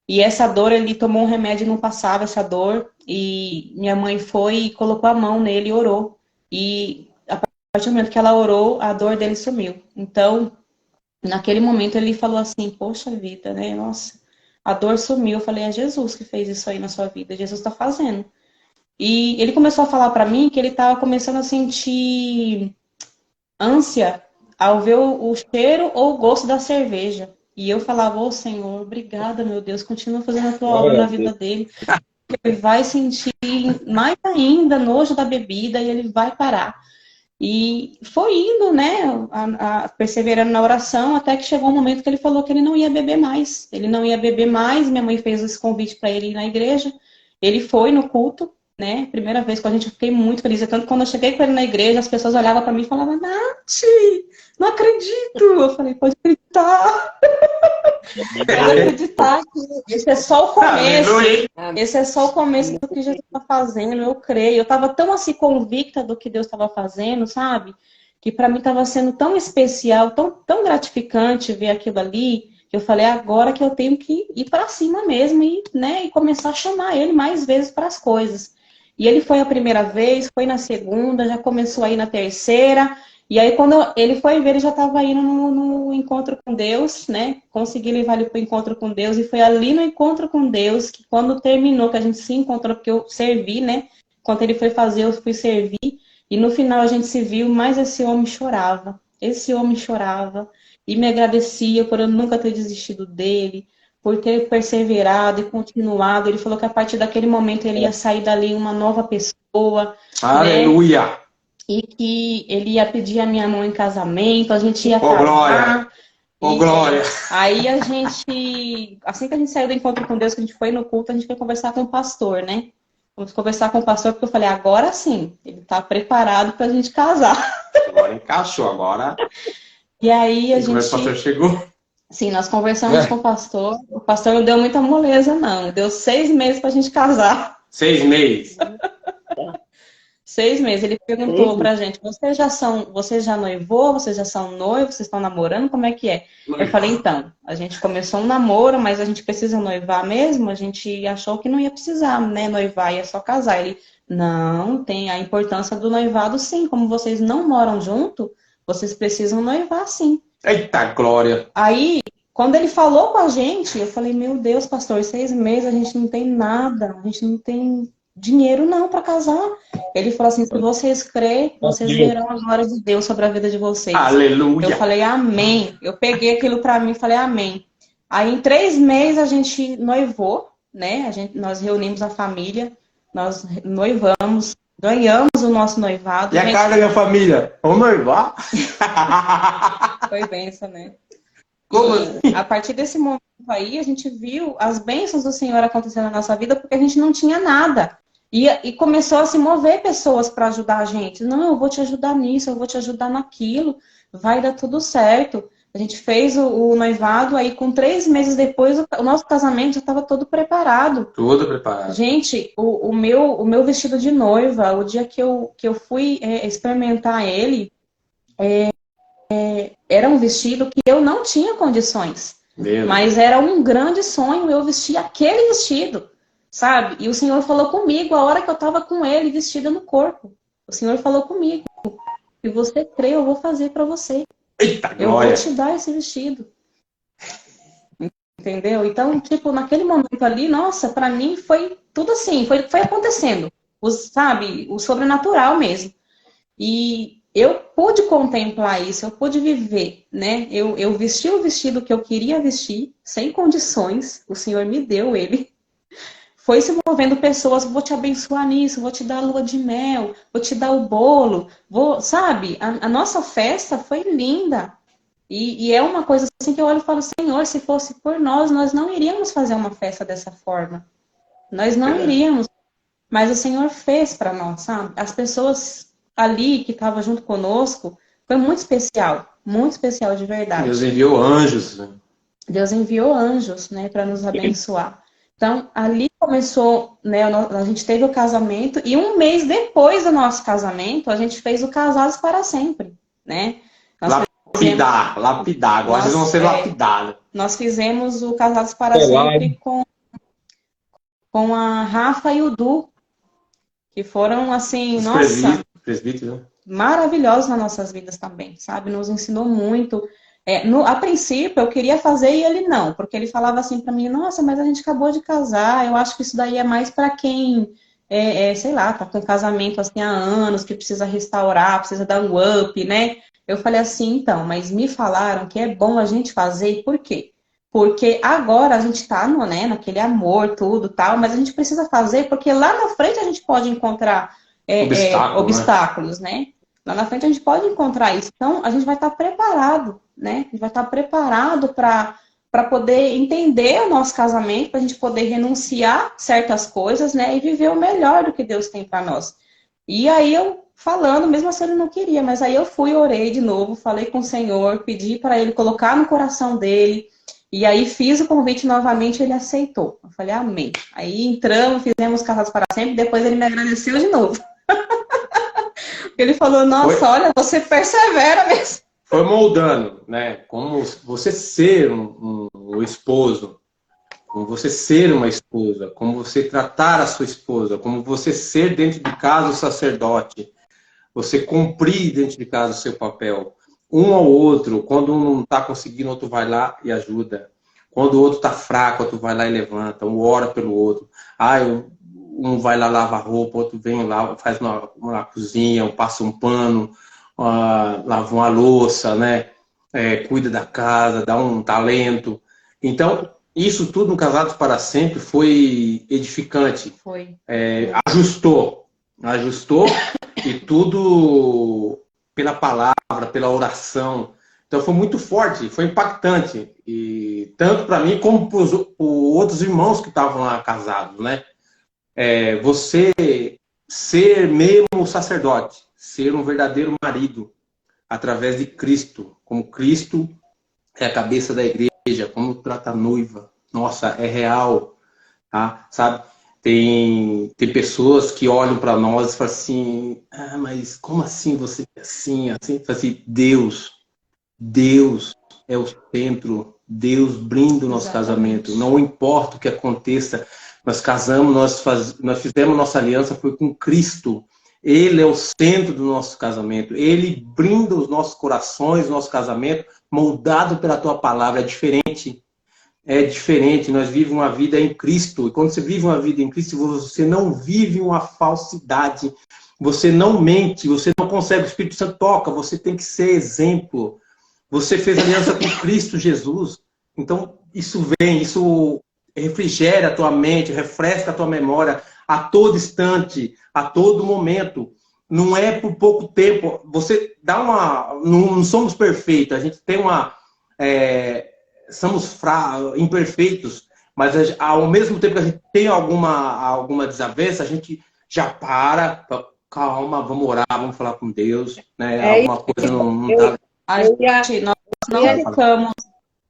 Speaker 2: E essa dor, ele tomou um remédio e não passava essa dor. E minha mãe foi e colocou a mão nele e orou. E a partir do momento que ela orou, a dor dele sumiu. Então, naquele momento, ele falou assim: Poxa vida, né? Nossa, a dor sumiu. Eu falei: É Jesus que fez isso aí na sua vida. Jesus está fazendo. E ele começou a falar para mim que ele estava começando a sentir ânsia ao ver o cheiro ou o gosto da cerveja. E eu falava: Ô Senhor, obrigada, meu Deus, continua fazendo a tua obra na vida dele. Ele vai sentir mais ainda nojo da bebida e ele vai parar. E foi indo, né, perseverando na oração, até que chegou um momento que ele falou que ele não ia beber mais. Ele não ia beber mais, minha mãe fez esse convite para ele ir na igreja. Ele foi no culto, né? Primeira vez com a gente, eu fiquei muito feliz. Tanto quando eu cheguei com ele na igreja, as pessoas olhavam para mim e falavam: Nath, não acredito. Eu falei: Pode acreditar. Pode acreditar que esse é só o começo. Esse é só o começo do que Jesus está fazendo, eu creio. Eu estava tão assim convicta do que Deus estava fazendo, sabe? Que para mim estava sendo tão especial, tão gratificante ver aquilo ali. Eu falei: Agora que eu tenho que ir para cima mesmo e começar a chamar ele mais vezes para as coisas. E ele foi a primeira vez, foi na segunda, já começou a ir na terceira. E aí, quando ele foi ver, ele já estava indo no encontro com Deus, né? Consegui levar ele para o encontro com Deus. E foi ali no encontro com Deus que, quando terminou, que a gente se encontrou, porque eu servi, né? Quando ele foi fazer, eu fui servir. E no final a gente se viu, mas esse homem chorava. Esse homem chorava. E me agradecia por eu nunca ter desistido dele, por ter perseverado e continuado. Ele falou que a partir daquele momento ele ia sair dali uma nova pessoa.
Speaker 4: Aleluia!
Speaker 2: Né? E que ele ia pedir a minha mão em casamento, a gente ia casar.
Speaker 4: Glória! Glória!
Speaker 2: Aí a gente assim que a gente saiu do encontro com Deus, que a gente foi no culto, a gente foi conversar com o pastor, né? Vamos conversar com o pastor, porque eu falei, agora sim, ele tá preparado pra gente casar.
Speaker 4: Agora encaixou, agora.
Speaker 2: E aí a
Speaker 4: E como é que o pastor
Speaker 2: gente...
Speaker 4: chegou?
Speaker 2: Sim, nós conversamos com o pastor não deu muita moleza, não. Deu 6 meses pra gente casar.
Speaker 4: 6 meses.
Speaker 2: 6 meses. Ele perguntou pra gente, vocês já noivou? Vocês já são noivos? Vocês estão namorando? Como é que é? Eu falei, então, a gente começou um namoro, mas a gente precisa noivar mesmo? A gente achou que não ia precisar, né, noivar, ia só casar. Ele, não, tem a importância do noivado, sim. Como vocês não moram junto, vocês precisam noivar, sim.
Speaker 4: Eita, glória.
Speaker 2: Aí, quando ele falou com a gente, eu falei, meu Deus, pastor, 6 meses a gente não tem nada, a gente não tem dinheiro não para casar. Ele falou assim, se vocês crêem, vocês verão a glória de Deus sobre a vida de vocês.
Speaker 4: Aleluia.
Speaker 2: Eu falei, amém. Eu peguei aquilo para mim e falei, amém. Aí, em 3 meses, a gente noivou, né? Nós reunimos a família, nós noivamos, ganhamos o nosso noivado.
Speaker 4: E a cara da minha família? Vamos noivar?
Speaker 2: Foi bênção, né?
Speaker 4: Como assim?
Speaker 2: A partir desse momento aí, a gente viu as bênçãos do Senhor acontecendo na nossa vida, porque a gente não tinha nada. E começou a se mover pessoas para ajudar a gente. Não, eu vou te ajudar nisso, eu vou te ajudar naquilo, vai dar tudo certo. A gente fez o noivado, aí com 3 meses depois, o nosso casamento já estava todo preparado.
Speaker 4: Tudo preparado.
Speaker 2: Gente, o meu vestido de noiva, o dia que eu fui experimentar ele, era um vestido que eu não tinha condições. Mas era um grande sonho eu vestir aquele vestido, sabe? E o Senhor falou comigo a hora que eu estava com ele vestida no corpo. O Senhor falou comigo, se você crê, eu vou fazer para você.
Speaker 4: Eita,
Speaker 2: eu
Speaker 4: glória.
Speaker 2: vou te dar esse vestido. Entendeu? Então, tipo, naquele momento ali, nossa, para mim foi tudo assim, foi acontecendo. Sabe? O sobrenatural mesmo. E eu pude contemplar isso, eu pude viver, né? Eu vesti o vestido que eu queria vestir, sem condições, o Senhor me deu ele. Foi se movendo pessoas, vou te abençoar nisso, vou te dar a lua de mel, vou te dar o bolo, sabe? A nossa festa foi linda. E é uma coisa assim que eu olho e falo, Senhor, se fosse por nós não iríamos fazer uma festa dessa forma. Nós não iríamos. Mas o Senhor fez para nós, sabe? As pessoas ali que estavam junto conosco, foi muito especial de verdade.
Speaker 4: Deus enviou anjos. Né?
Speaker 2: Deus enviou anjos, né, para nos abençoar. Então, ali começou, né, a gente teve o casamento, e 1 mês depois do nosso casamento, a gente fez o Casados para Sempre, né?
Speaker 4: Lapidar. Agora vocês vão ser lapidados.
Speaker 2: Nós fizemos o Casados para Sempre com a Rafa e o Du, que foram, assim,
Speaker 4: presbíteros, né?
Speaker 2: Maravilhosos nas nossas vidas também, sabe? Nos ensinou muito. A princípio, eu queria fazer e ele não, porque ele falava assim para mim, nossa, mas a gente acabou de casar, eu acho que isso daí é mais para quem, sei lá, tá com casamento assim há anos, que precisa restaurar, precisa dar um up, né? Eu falei assim, então, mas me falaram que é bom a gente fazer, e por quê? Porque agora a gente tá naquele amor, tudo tal, mas a gente precisa fazer, porque lá na frente a gente pode encontrar obstáculos, né? Lá na frente a gente pode encontrar isso. Então, a gente vai estar preparado, né? A gente vai estar preparado para poder entender o nosso casamento, para a gente poder renunciar certas coisas, né? E viver o melhor do que Deus tem para nós. E aí eu falando, mesmo assim ele não queria, mas aí eu fui, orei de novo, falei com o Senhor, pedi para ele colocar no coração dele, e aí fiz o convite novamente, ele aceitou. Eu falei, amém. Aí entramos, fizemos Casados para Sempre, depois ele me agradeceu de novo. Ele falou, nossa, olha, você persevera mesmo.
Speaker 4: Foi moldando, né? Como você ser um esposo, como você ser uma esposa, como você tratar a sua esposa, como você ser dentro de casa o sacerdote, você cumprir dentro de casa o seu papel. Um ao outro, quando um não está conseguindo, o outro vai lá e ajuda. Quando o outro está fraco, o outro vai lá e levanta, um ora pelo outro. Um vai lá lavar roupa, outro vem lá, faz uma cozinha, passa um pano, lava uma louça, né? Cuida da casa, dá um talento. Então, isso tudo no Casados para Sempre foi edificante.
Speaker 2: Foi.
Speaker 4: Ajustou e tudo pela palavra, pela oração. Então foi muito forte, foi impactante. E tanto para mim como para os outros irmãos que estavam lá casados, né? Você ser mesmo sacerdote, ser um verdadeiro marido, através de Cristo, como Cristo é a cabeça da igreja, como trata a noiva. Nossa, é real, tá? Sabe? Tem pessoas que olham para nós e falam assim, mas como assim você é assim, assim? Fala assim, Deus é o centro, Deus brinda o nosso casamento. Não importa o que aconteça, nós casamos, nós fizemos nossa aliança, foi com Cristo. Ele é o centro do nosso casamento. Ele brinda os nossos corações, o nosso casamento, moldado pela tua palavra. É diferente. É diferente. Nós vivemos uma vida em Cristo. E quando você vive uma vida em Cristo, você não vive uma falsidade. Você não mente. Você não consegue. O Espírito Santo toca. Você tem que ser exemplo. Você fez aliança com Cristo Jesus. Então, isso refrigera a tua mente, refresca a tua memória a todo instante, a todo momento. Não é por pouco tempo. Você dá uma... Não somos perfeitos. A gente tem uma... somos imperfeitos, mas ao mesmo tempo que a gente tem alguma desavença, a gente já para, calma, vamos orar, vamos falar com Deus, né? Alguma coisa não tá...
Speaker 2: Nós não ficamos...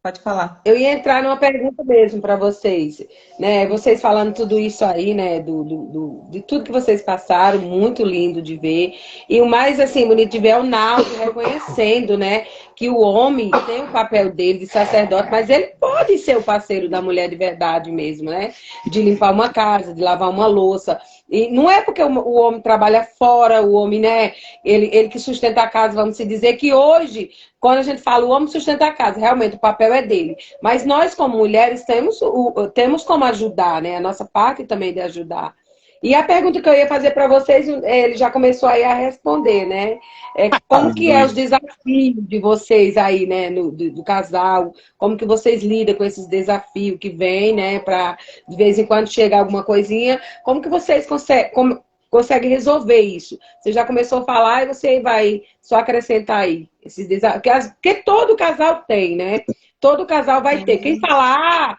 Speaker 2: Pode falar.
Speaker 1: Eu ia entrar numa pergunta mesmo para vocês, né? Vocês falando tudo isso aí, né? De tudo que vocês passaram, muito lindo de ver. E o mais assim bonito de ver é o Naldo reconhecendo, né? Que o homem tem o papel dele de sacerdote, mas ele pode ser o parceiro da mulher de verdade mesmo, né? De limpar uma casa, de lavar uma louça. E não é porque o homem trabalha fora, o homem, né? Ele que sustenta a casa, vamos se dizer que hoje, quando a gente fala o homem sustenta a casa, realmente o papel é dele. Mas nós, como mulheres, temos como ajudar, né? A nossa parte também de ajudar. E a pergunta que eu ia fazer para vocês, ele já começou aí a responder, né? Como que é os desafios de vocês aí, né? Do casal, como que vocês lidam com esses desafios que vêm, né? Para de vez em quando chegar alguma coisinha. Como que vocês conseguem resolver isso? Você já começou a falar e você vai só acrescentar aí esses desafios. Porque todo casal tem, né? Todo casal vai ter. Quem falar,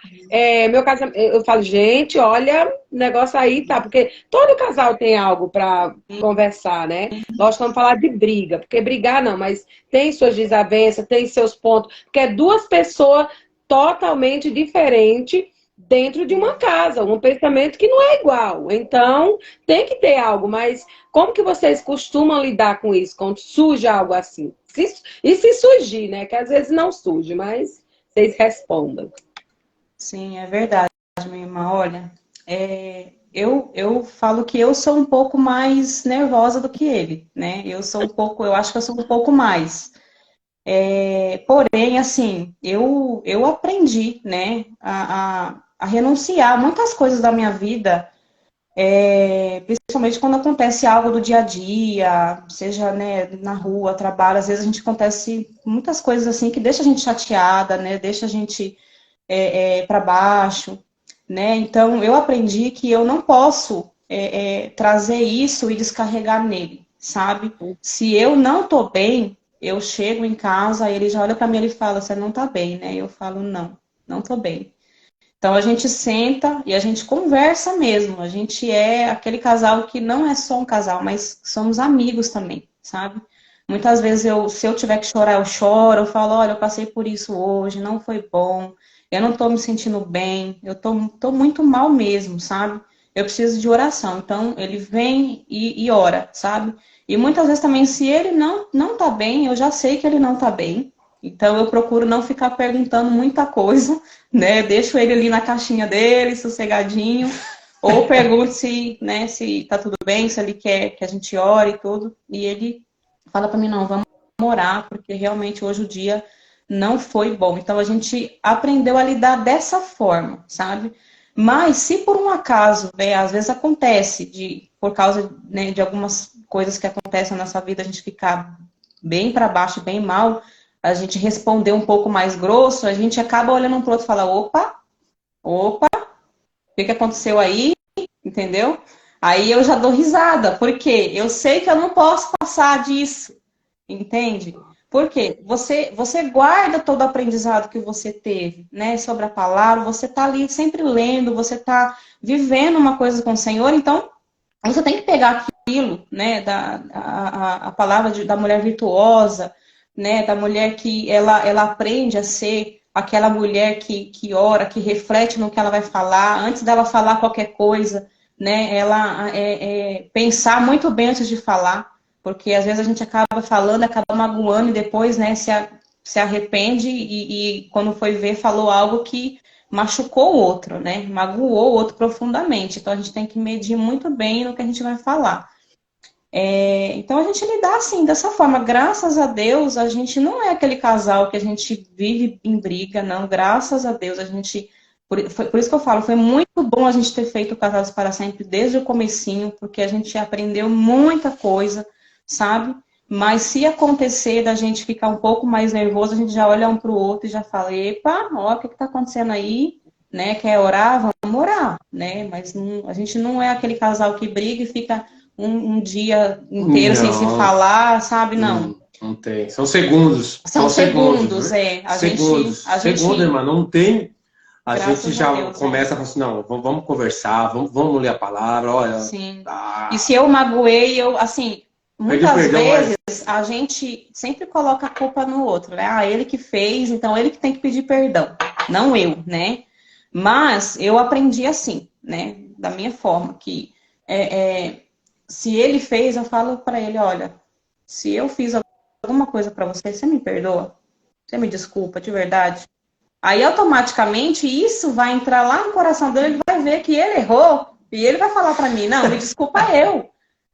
Speaker 1: meu casamento, eu falo, gente, olha, o negócio aí tá. Porque todo casal tem algo para conversar, né? Nós estamos falando de briga, porque brigar não, mas tem suas desavenças, tem seus pontos. Porque é duas pessoas totalmente diferentes dentro de uma casa, um pensamento que não é igual. Então, tem que ter algo, mas como que vocês costumam lidar com isso, quando surge algo assim? E se surgir, né? Que às vezes não surge, mas vocês respondam.
Speaker 2: Sim, é verdade, minha irmã. Olha, eu falo que eu sou um pouco mais nervosa do que ele, né? Eu acho que eu sou um pouco mais. Porém, assim, eu aprendi, né, a renunciar a muitas coisas da minha vida, principalmente quando acontece algo do dia a dia, seja, né, na rua, trabalho, às vezes acontece muitas coisas assim que deixa a gente chateada, né, deixa a gente para baixo, né, então eu aprendi que eu não posso trazer isso e descarregar nele, sabe? Se eu não tô bem, eu chego em casa, ele já olha para mim e fala, você não tá bem, né? Eu falo, não tô bem. Então a gente senta e a gente conversa mesmo. A gente é aquele casal que não é só um casal, mas somos amigos também, sabe? Muitas vezes se eu tiver que chorar, eu choro, eu falo, olha, eu passei por isso hoje, não foi bom, eu não tô me sentindo bem, eu tô muito mal mesmo, sabe? Eu preciso de oração. Então ele vem e ora, sabe? E muitas vezes também, se ele não tá bem, eu já sei que ele não tá bem. Então eu procuro não ficar perguntando muita coisa, né? Deixo ele ali na caixinha dele, sossegadinho. Ou pergunto se tá tudo bem, se ele quer que a gente ore e tudo. E ele fala para mim, não, vamos orar, porque realmente hoje o dia não foi bom. Então a gente aprendeu a lidar dessa forma, sabe? Mas se por um acaso, né, às vezes acontece, por causa, né, de algumas coisas que acontecem na nossa vida, a gente ficar bem para baixo, bem mal, a gente responder um pouco mais grosso, a gente acaba olhando um pro outro e fala, opa, o que aconteceu aí? Entendeu? Aí eu já dou risada, porque eu sei que eu não posso passar disso, entende? Por quê? Você guarda todo o aprendizado que você teve, né, sobre a palavra, você está ali sempre lendo, você está vivendo uma coisa com o Senhor, então você tem que pegar aquilo, né, a palavra da mulher virtuosa, né, da mulher que ela aprende a ser aquela mulher que ora, que reflete no que ela vai falar, antes dela falar qualquer coisa, né, ela pensar muito bem antes de falar, porque às vezes a gente acaba falando, acaba magoando e depois, né, se arrepende e quando foi ver falou algo que machucou o outro, né, magoou o outro profundamente. Então a gente tem que medir muito bem no que a gente vai falar. Então a gente lidar assim, dessa forma. Graças a Deus, a gente não é aquele casal que a gente vive em briga, não. Graças a Deus, a gente... Por isso que eu falo, foi muito bom a gente ter feito Casados para Sempre desde o comecinho, porque a gente aprendeu muita coisa, sabe? Mas se acontecer da gente ficar um pouco mais nervoso, a gente já olha um para o outro e já fala, epa, ó, o que está acontecendo aí? Né? Quer orar? Vamos orar, né? Mas a gente não é aquele casal que briga e fica um dia inteiro sem se falar, sabe? Não.
Speaker 4: Não tem. São segundos.
Speaker 2: São segundos,
Speaker 4: né?
Speaker 2: Segundos,
Speaker 4: irmã, não tem. A gente já
Speaker 2: Deus,
Speaker 4: começa a falar assim, não, vamos conversar, vamos ler a palavra, olha.
Speaker 2: Sim. E se eu magoei, assim, muitas vezes a gente sempre coloca a culpa no outro, né? Ah, ele que fez, então ele que tem que pedir perdão, não eu, né? Mas eu aprendi assim, né? Da minha forma, que se ele fez, eu falo para ele, olha, se eu fiz alguma coisa para você, você me perdoa? Você me desculpa, de verdade? Aí, automaticamente, isso vai entrar lá no coração dele, ele vai ver que ele errou, e ele vai falar para mim, não, me desculpa eu,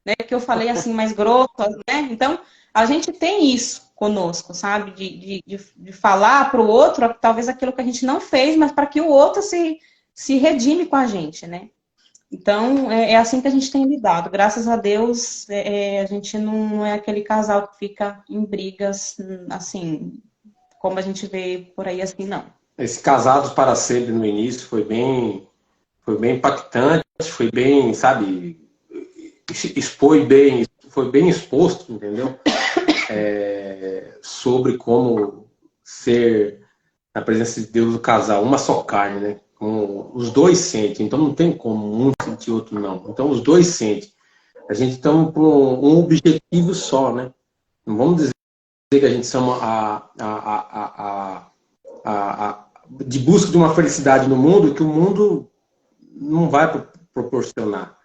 Speaker 2: né? Que eu falei assim mais grosso, né? Então, a gente tem isso conosco, sabe? De falar para o outro, talvez aquilo que a gente não fez, mas para que o outro se redime com a gente, né? Então, é assim que a gente tem lidado. Graças a Deus, a gente não é aquele casal que fica em brigas, assim, como a gente vê por aí, assim, não.
Speaker 4: Esse Casados para Sempre no início foi bem impactante, foi bem, sabe, foi bem exposto, entendeu? Sobre como ser, na presença de Deus, o casal, uma só carne, né? Os dois sentem, então não tem como um sentir outro não. Então os dois sentem. A gente está com um objetivo só, né? Não vamos dizer que a gente chama de busca de uma felicidade no mundo que o mundo não vai proporcionar.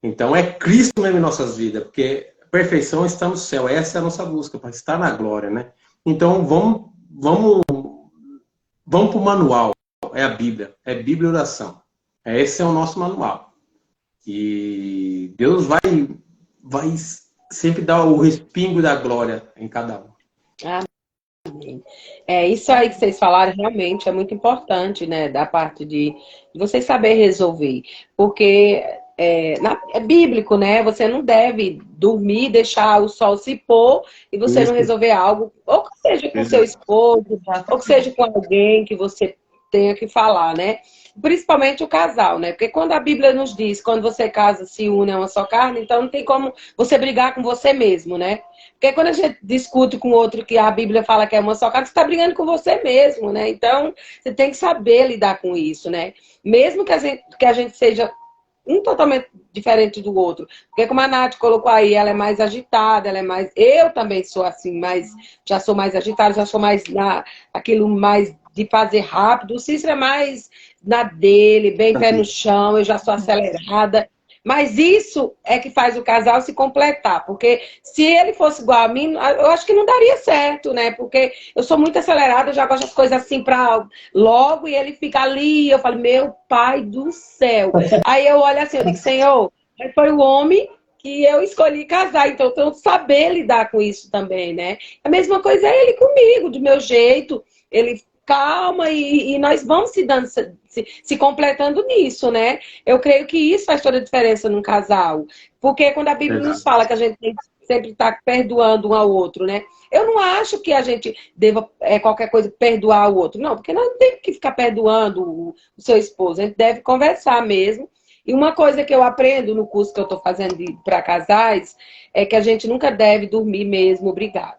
Speaker 4: Então é Cristo mesmo em nossas vidas, porque a perfeição está no céu. Essa é a nossa busca, para estar na glória, né? Então vamos para o manual. É a Bíblia. É Bíblia e oração. Esse é o nosso manual. E Deus vai sempre dar o respingo da glória em cada um.
Speaker 1: Isso aí que vocês falaram realmente é muito importante, né? Da parte de vocês saber resolver. Porque é bíblico, né? Você não deve dormir, deixar o sol se pôr e você não resolver algo, ou que seja com seu esposo, ou que seja com alguém que você tenha que falar, né? Principalmente o casal, né? Porque quando a Bíblia nos diz, quando você casa, se une a uma só carne, então não tem como você brigar com você mesmo, né? Porque quando a gente discute com outro que a Bíblia fala que é uma só carne, você está brigando com você mesmo, né? Então, você tem que saber lidar com isso, né? Mesmo que a gente seja um totalmente diferente do outro. Porque como a Nath colocou aí, ela é mais agitada, ela é mais... Eu também sou assim, mas já sou mais agitada, já sou mais aquilo mais de fazer rápido. O Cícero é mais na dele, bem pé no chão, eu já sou acelerada. Mas isso é que faz o casal se completar. Porque se ele fosse igual a mim, eu acho que não daria certo, né? Porque eu sou muito acelerada, eu já gosto das coisas assim pra logo, e ele fica ali. Eu falo, meu pai do céu. Aí eu olho assim, eu digo, Senhor, foi o homem que eu escolhi casar. Então eu tenho que saber lidar com isso também, né? A mesma coisa é ele comigo, do meu jeito. Ele calma e nós vamos se completando nisso, né? Eu creio que isso faz toda a diferença num casal. Porque quando a Bíblia nos fala que a gente tem que sempre estar perdoando um ao outro, né? Eu não acho que a gente deva qualquer coisa perdoar o outro. Não, porque nós não temos que ficar perdoando o seu esposo. A gente deve conversar mesmo. E uma coisa que eu aprendo no curso que eu estou fazendo para casais é que a gente nunca deve dormir mesmo brigado.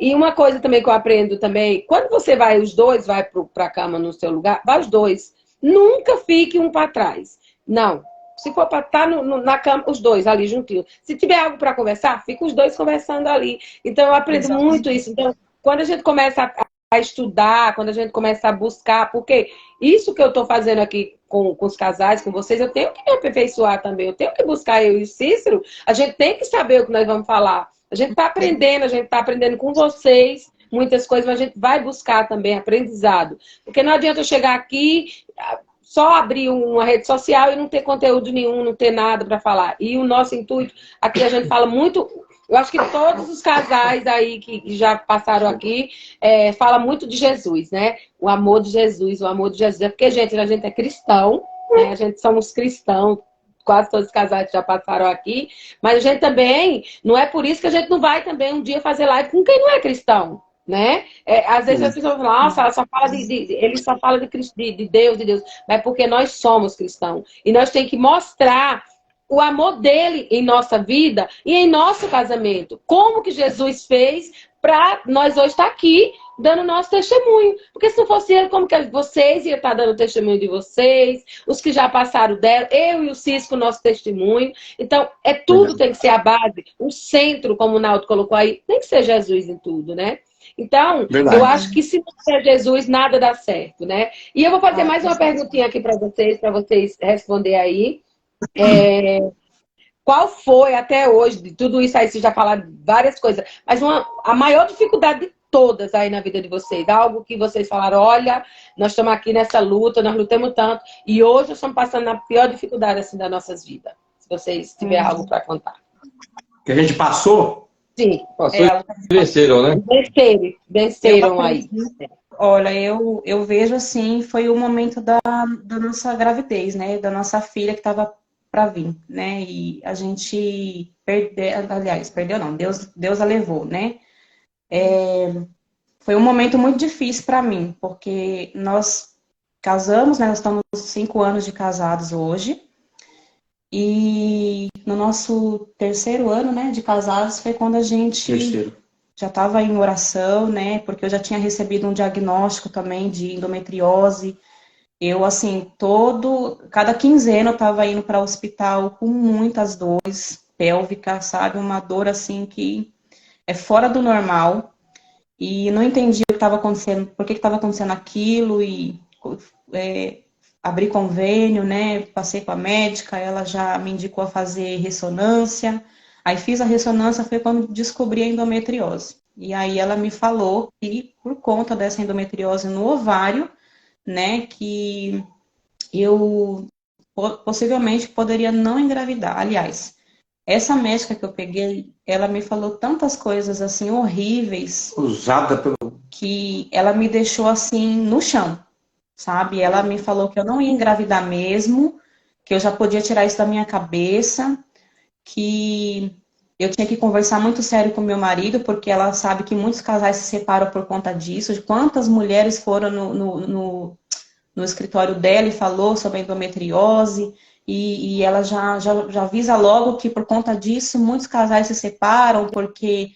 Speaker 1: E uma coisa também que eu aprendo também, quando você vai, os dois vai para a cama no seu lugar, vai os dois. Nunca fique um para trás. Não. Se for para estar na cama, os dois ali juntinhos. Se tiver algo para conversar, fica os dois conversando ali. Então eu aprendo muito isso. Então, quando a gente começa a estudar, quando a gente começa a buscar, porque isso que eu estou fazendo aqui com os casais, com vocês, eu tenho que me aperfeiçoar também. Eu tenho que buscar, eu e o Cícero, a gente tem que saber o que nós vamos falar. A gente está aprendendo, a gente está aprendendo com vocês muitas coisas, mas a gente vai buscar também aprendizado. Porque não adianta eu chegar aqui, só abrir uma rede social e não ter conteúdo nenhum, não ter nada para falar. E o nosso intuito, aqui a gente fala muito, eu acho que todos os casais aí que já passaram aqui, fala muito de Jesus, né? O amor de Jesus, o amor de Jesus. É porque, gente, a gente é cristão, né? A gente somos cristãos, quase todos os casais que já passaram aqui, mas a gente também, não é por isso que a gente não vai também um dia fazer live com quem não é cristão, né? Às vezes as pessoas falam, nossa, ela só fala ele só fala de Deus, mas porque nós somos cristãos. E nós temos que mostrar o amor dele em nossa vida e em nosso casamento. Como que Jesus fez para nós hoje estar aqui dando nosso testemunho. Porque se não fosse ele, como que vocês iam estar dando testemunho de vocês, os que já passaram dela, eu e o Cisco, nosso testemunho. Então, tudo tem que ser a base, o centro, como o Naldo colocou aí, tem que ser Jesus em tudo, né? Então, eu acho que se não é Jesus, nada dá certo, né? E eu vou fazer mais uma perguntinha aqui para vocês responder aí. Qual foi até hoje, de tudo isso aí, vocês já falaram várias coisas, mas a maior dificuldade de todas aí na vida de vocês? Algo que vocês falaram, olha, nós estamos aqui nessa luta, nós lutamos tanto, e hoje nós estamos passando na pior dificuldade assim das nossas vidas. Se vocês tiverem algo para contar.
Speaker 4: Que a gente passou?
Speaker 1: Sim.
Speaker 3: Passou e venceram, né?
Speaker 1: Venceram aí.
Speaker 2: Olha, eu vejo assim, foi o momento da nossa gravidez, né? Da nossa filha que estava para vir, né? E a gente perdeu não, Deus a levou, né? Foi um momento muito difícil para mim, porque nós casamos, né? Nós estamos 5 anos de casados hoje. E no nosso 3º ano, né, de casados foi quando a gente já estava em oração, né? Porque eu já tinha recebido um diagnóstico também de endometriose. Eu, assim, cada quinzena eu estava indo para o hospital com muitas dores pélvicas, sabe? Uma dor, assim, que é fora do normal. E não entendi o que estava acontecendo, por que estava acontecendo aquilo. E abri convênio, né? Passei com a médica, ela já me indicou a fazer ressonância. Aí fiz a ressonância, foi quando descobri a endometriose. E aí ela me falou que, por conta dessa endometriose no ovário, né, que eu possivelmente poderia não engravidar. Aliás, essa médica que eu peguei, ela me falou tantas coisas assim horríveis, que ela me deixou assim no chão, sabe? Ela me falou que eu não ia engravidar mesmo, que eu já podia tirar isso da minha cabeça, que eu tinha que conversar muito sério com meu marido, porque ela sabe que muitos casais se separam por conta disso. Quantas mulheres foram no escritório dela e falou sobre a endometriose, e ela já avisa logo que por conta disso muitos casais se separam porque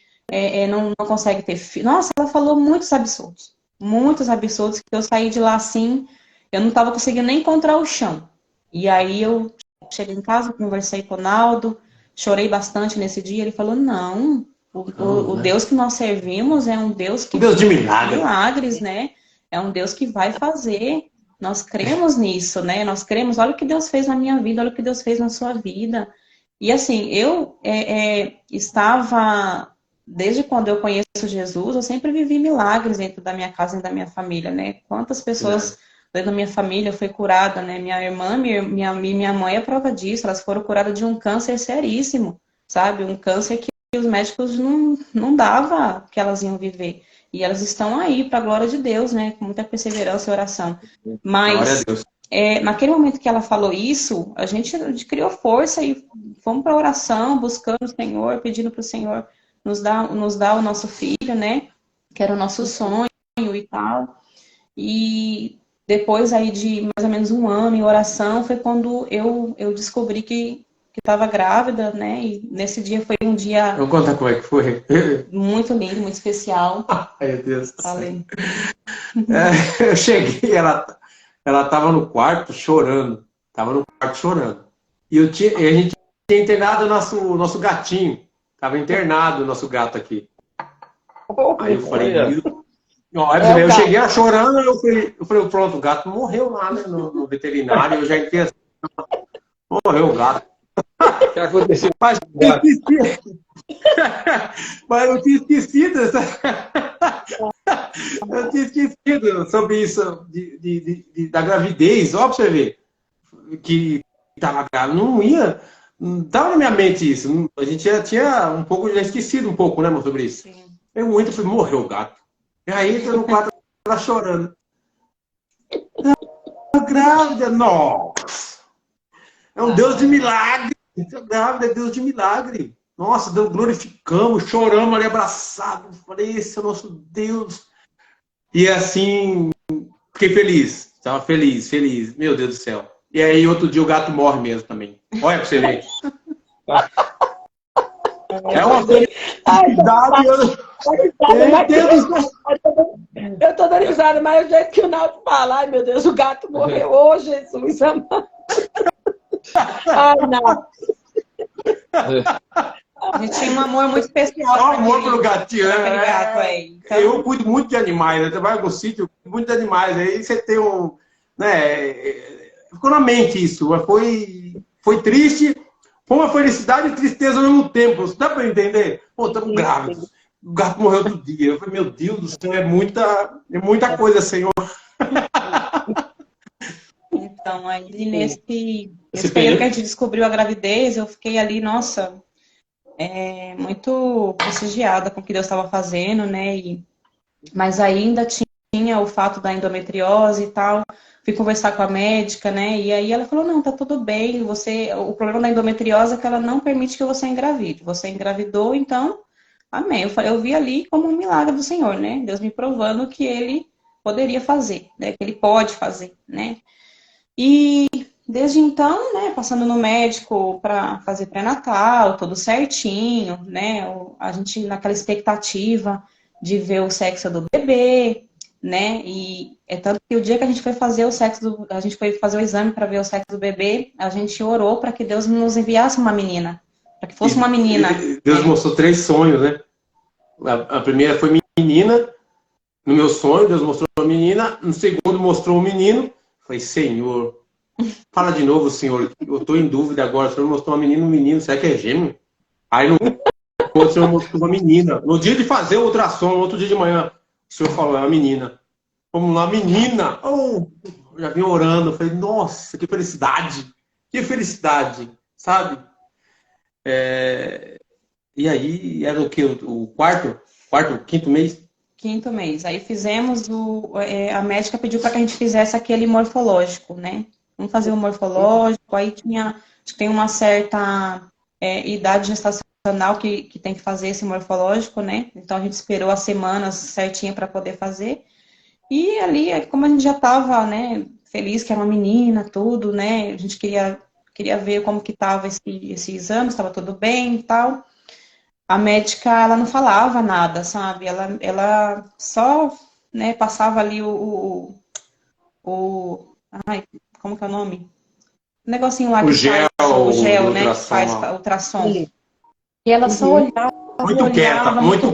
Speaker 2: não conseguem ter filho. Nossa, ela falou muitos absurdos, que eu saí de lá assim, eu não estava conseguindo nem encontrar o chão. E aí eu cheguei em casa, conversei com o Naldo, chorei bastante nesse dia. Ele falou, não, o Deus que nós servimos é um Deus que...
Speaker 4: Deus de
Speaker 2: milagres, né? É um Deus que vai fazer. Nós cremos nisso, né? Nós cremos, olha o que Deus fez na minha vida, olha o que Deus fez na sua vida. E assim, eu estava, desde quando eu conheço Jesus, eu sempre vivi milagres dentro da minha casa e da minha família, né? Quantas pessoas dentro da minha família foi curada, né? Minha irmã, minha mãe é prova disso, elas foram curadas de um câncer seríssimo, sabe? Um câncer que os médicos não davam que elas iam viver. E elas estão aí, para a glória de Deus, né? Com muita perseverança e oração. Mas, naquele momento que ela falou isso, a gente criou força e fomos para a oração, buscando o Senhor, pedindo para o Senhor nos dar o nosso filho, né? Que era o nosso sonho e tal. E depois aí de mais ou menos 1 ano em oração, foi quando eu descobri que que estava grávida, né? E nesse dia foi um dia
Speaker 4: Eu vou contar como é que foi.
Speaker 2: muito lindo, muito especial.
Speaker 4: Ai, meu Deus do céu.
Speaker 2: Falei.
Speaker 4: Eu cheguei, ela estava no quarto chorando. Tava no quarto chorando. E a gente tinha internado o nosso gatinho. Tava internado o nosso gato aqui. Aí eu falei, eu cheguei ela chorando, eu falei, pronto, o gato morreu lá, né, no veterinário, eu já entrei assim, morreu o gato.
Speaker 3: O que aconteceu?
Speaker 4: Mas eu tinha esquecido eu tinha esquecido sobre isso da gravidez, ó, pra você ver, que tava grávida, não tava na minha mente isso, a gente já tinha um pouco, já esquecido um pouco, né, amor, sobre isso.
Speaker 2: Sim.
Speaker 4: Eu entro e falei, morreu o gato. E aí entra no quarto, ela chorando. Não, grávida, nossa! É um Deus de milagre. Grávida é Deus de milagre. Nossa, Deus, glorificamos, choramos ali abraçados. Falei, esse é o nosso Deus. E assim, fiquei feliz. Estava feliz, feliz. Meu Deus do céu. E aí, outro dia, o gato morre mesmo também. Olha pra você ver. É uma felicidade.
Speaker 1: Eu tô dando risada, mas o jeito que o Naldo fala, ai meu Deus, o gato morreu hoje, Jesus amado. Ai, não.
Speaker 2: A gente tinha um amor muito especial.
Speaker 4: Só amor pelo gatinho,
Speaker 2: aquele gato
Speaker 4: né?
Speaker 2: aí. Então...
Speaker 4: Eu cuido muito de animais, né? Eu trabalho no sítio, eu cuido muito de animais. Aí você tem um. Né? Ficou na mente isso. Foi triste, foi uma felicidade e tristeza ao mesmo tempo. Dá pra entender? Pô, estamos grávidos. O gato morreu outro dia. Eu falei, meu Deus do céu, é muita coisa, Senhor.
Speaker 2: Então, aí nesse período que a gente descobriu a gravidez, eu fiquei ali, nossa, muito prestigiada com o que Deus estava fazendo, né? Mas ainda tinha o fato da endometriose e tal. Fui conversar com a médica, né? E aí ela falou, não, tá tudo bem. O problema da endometriose é que ela não permite que você engravide. Você engravidou, então, amém. Eu vi ali como um milagre do Senhor, né? Deus me provando que Ele poderia fazer, né? Que Ele pode fazer, né? E desde então, né, passando no médico para fazer pré-natal, tudo certinho, né? A gente naquela expectativa de ver o sexo do bebê, né? E é tanto que o dia que a gente foi fazer a gente foi fazer o exame para ver o sexo do bebê, a gente orou para que Deus nos enviasse uma menina, para que fosse uma menina.
Speaker 4: Deus mostrou 3 sonhos, né? A primeira foi menina, no meu sonho, Deus mostrou uma menina, no segundo mostrou um menino. Falei, Senhor, fala de novo, Senhor, eu estou em dúvida agora, o Senhor mostrou uma menina e um menino, será que é gêmeo? Aí o Senhor mostrou uma menina. No dia de fazer o ultrassom, no outro dia de manhã, o Senhor falou, é uma menina. Vamos lá, menina! Oh, eu já vim orando, falei, nossa, que felicidade, sabe? E aí, era o quê? O quinto mês?
Speaker 2: Quinto mês. Aí fizemos a médica pediu para que a gente fizesse aquele morfológico, né? Vamos fazer o morfológico, aí acho que tem uma certa idade gestacional que tem que fazer esse morfológico, né? Então a gente esperou as semanas certinha para poder fazer. E ali, como a gente já estava, né, feliz que era uma menina, tudo, né? A gente queria ver como que estava esse exame, estava tudo bem e tal. A médica, ela não falava nada, sabe? Ela só, né, passava ali ai, como que é o nome? O negocinho lá que faz o gel, né, que faz ultrassom. E ela só olhava.
Speaker 4: Muito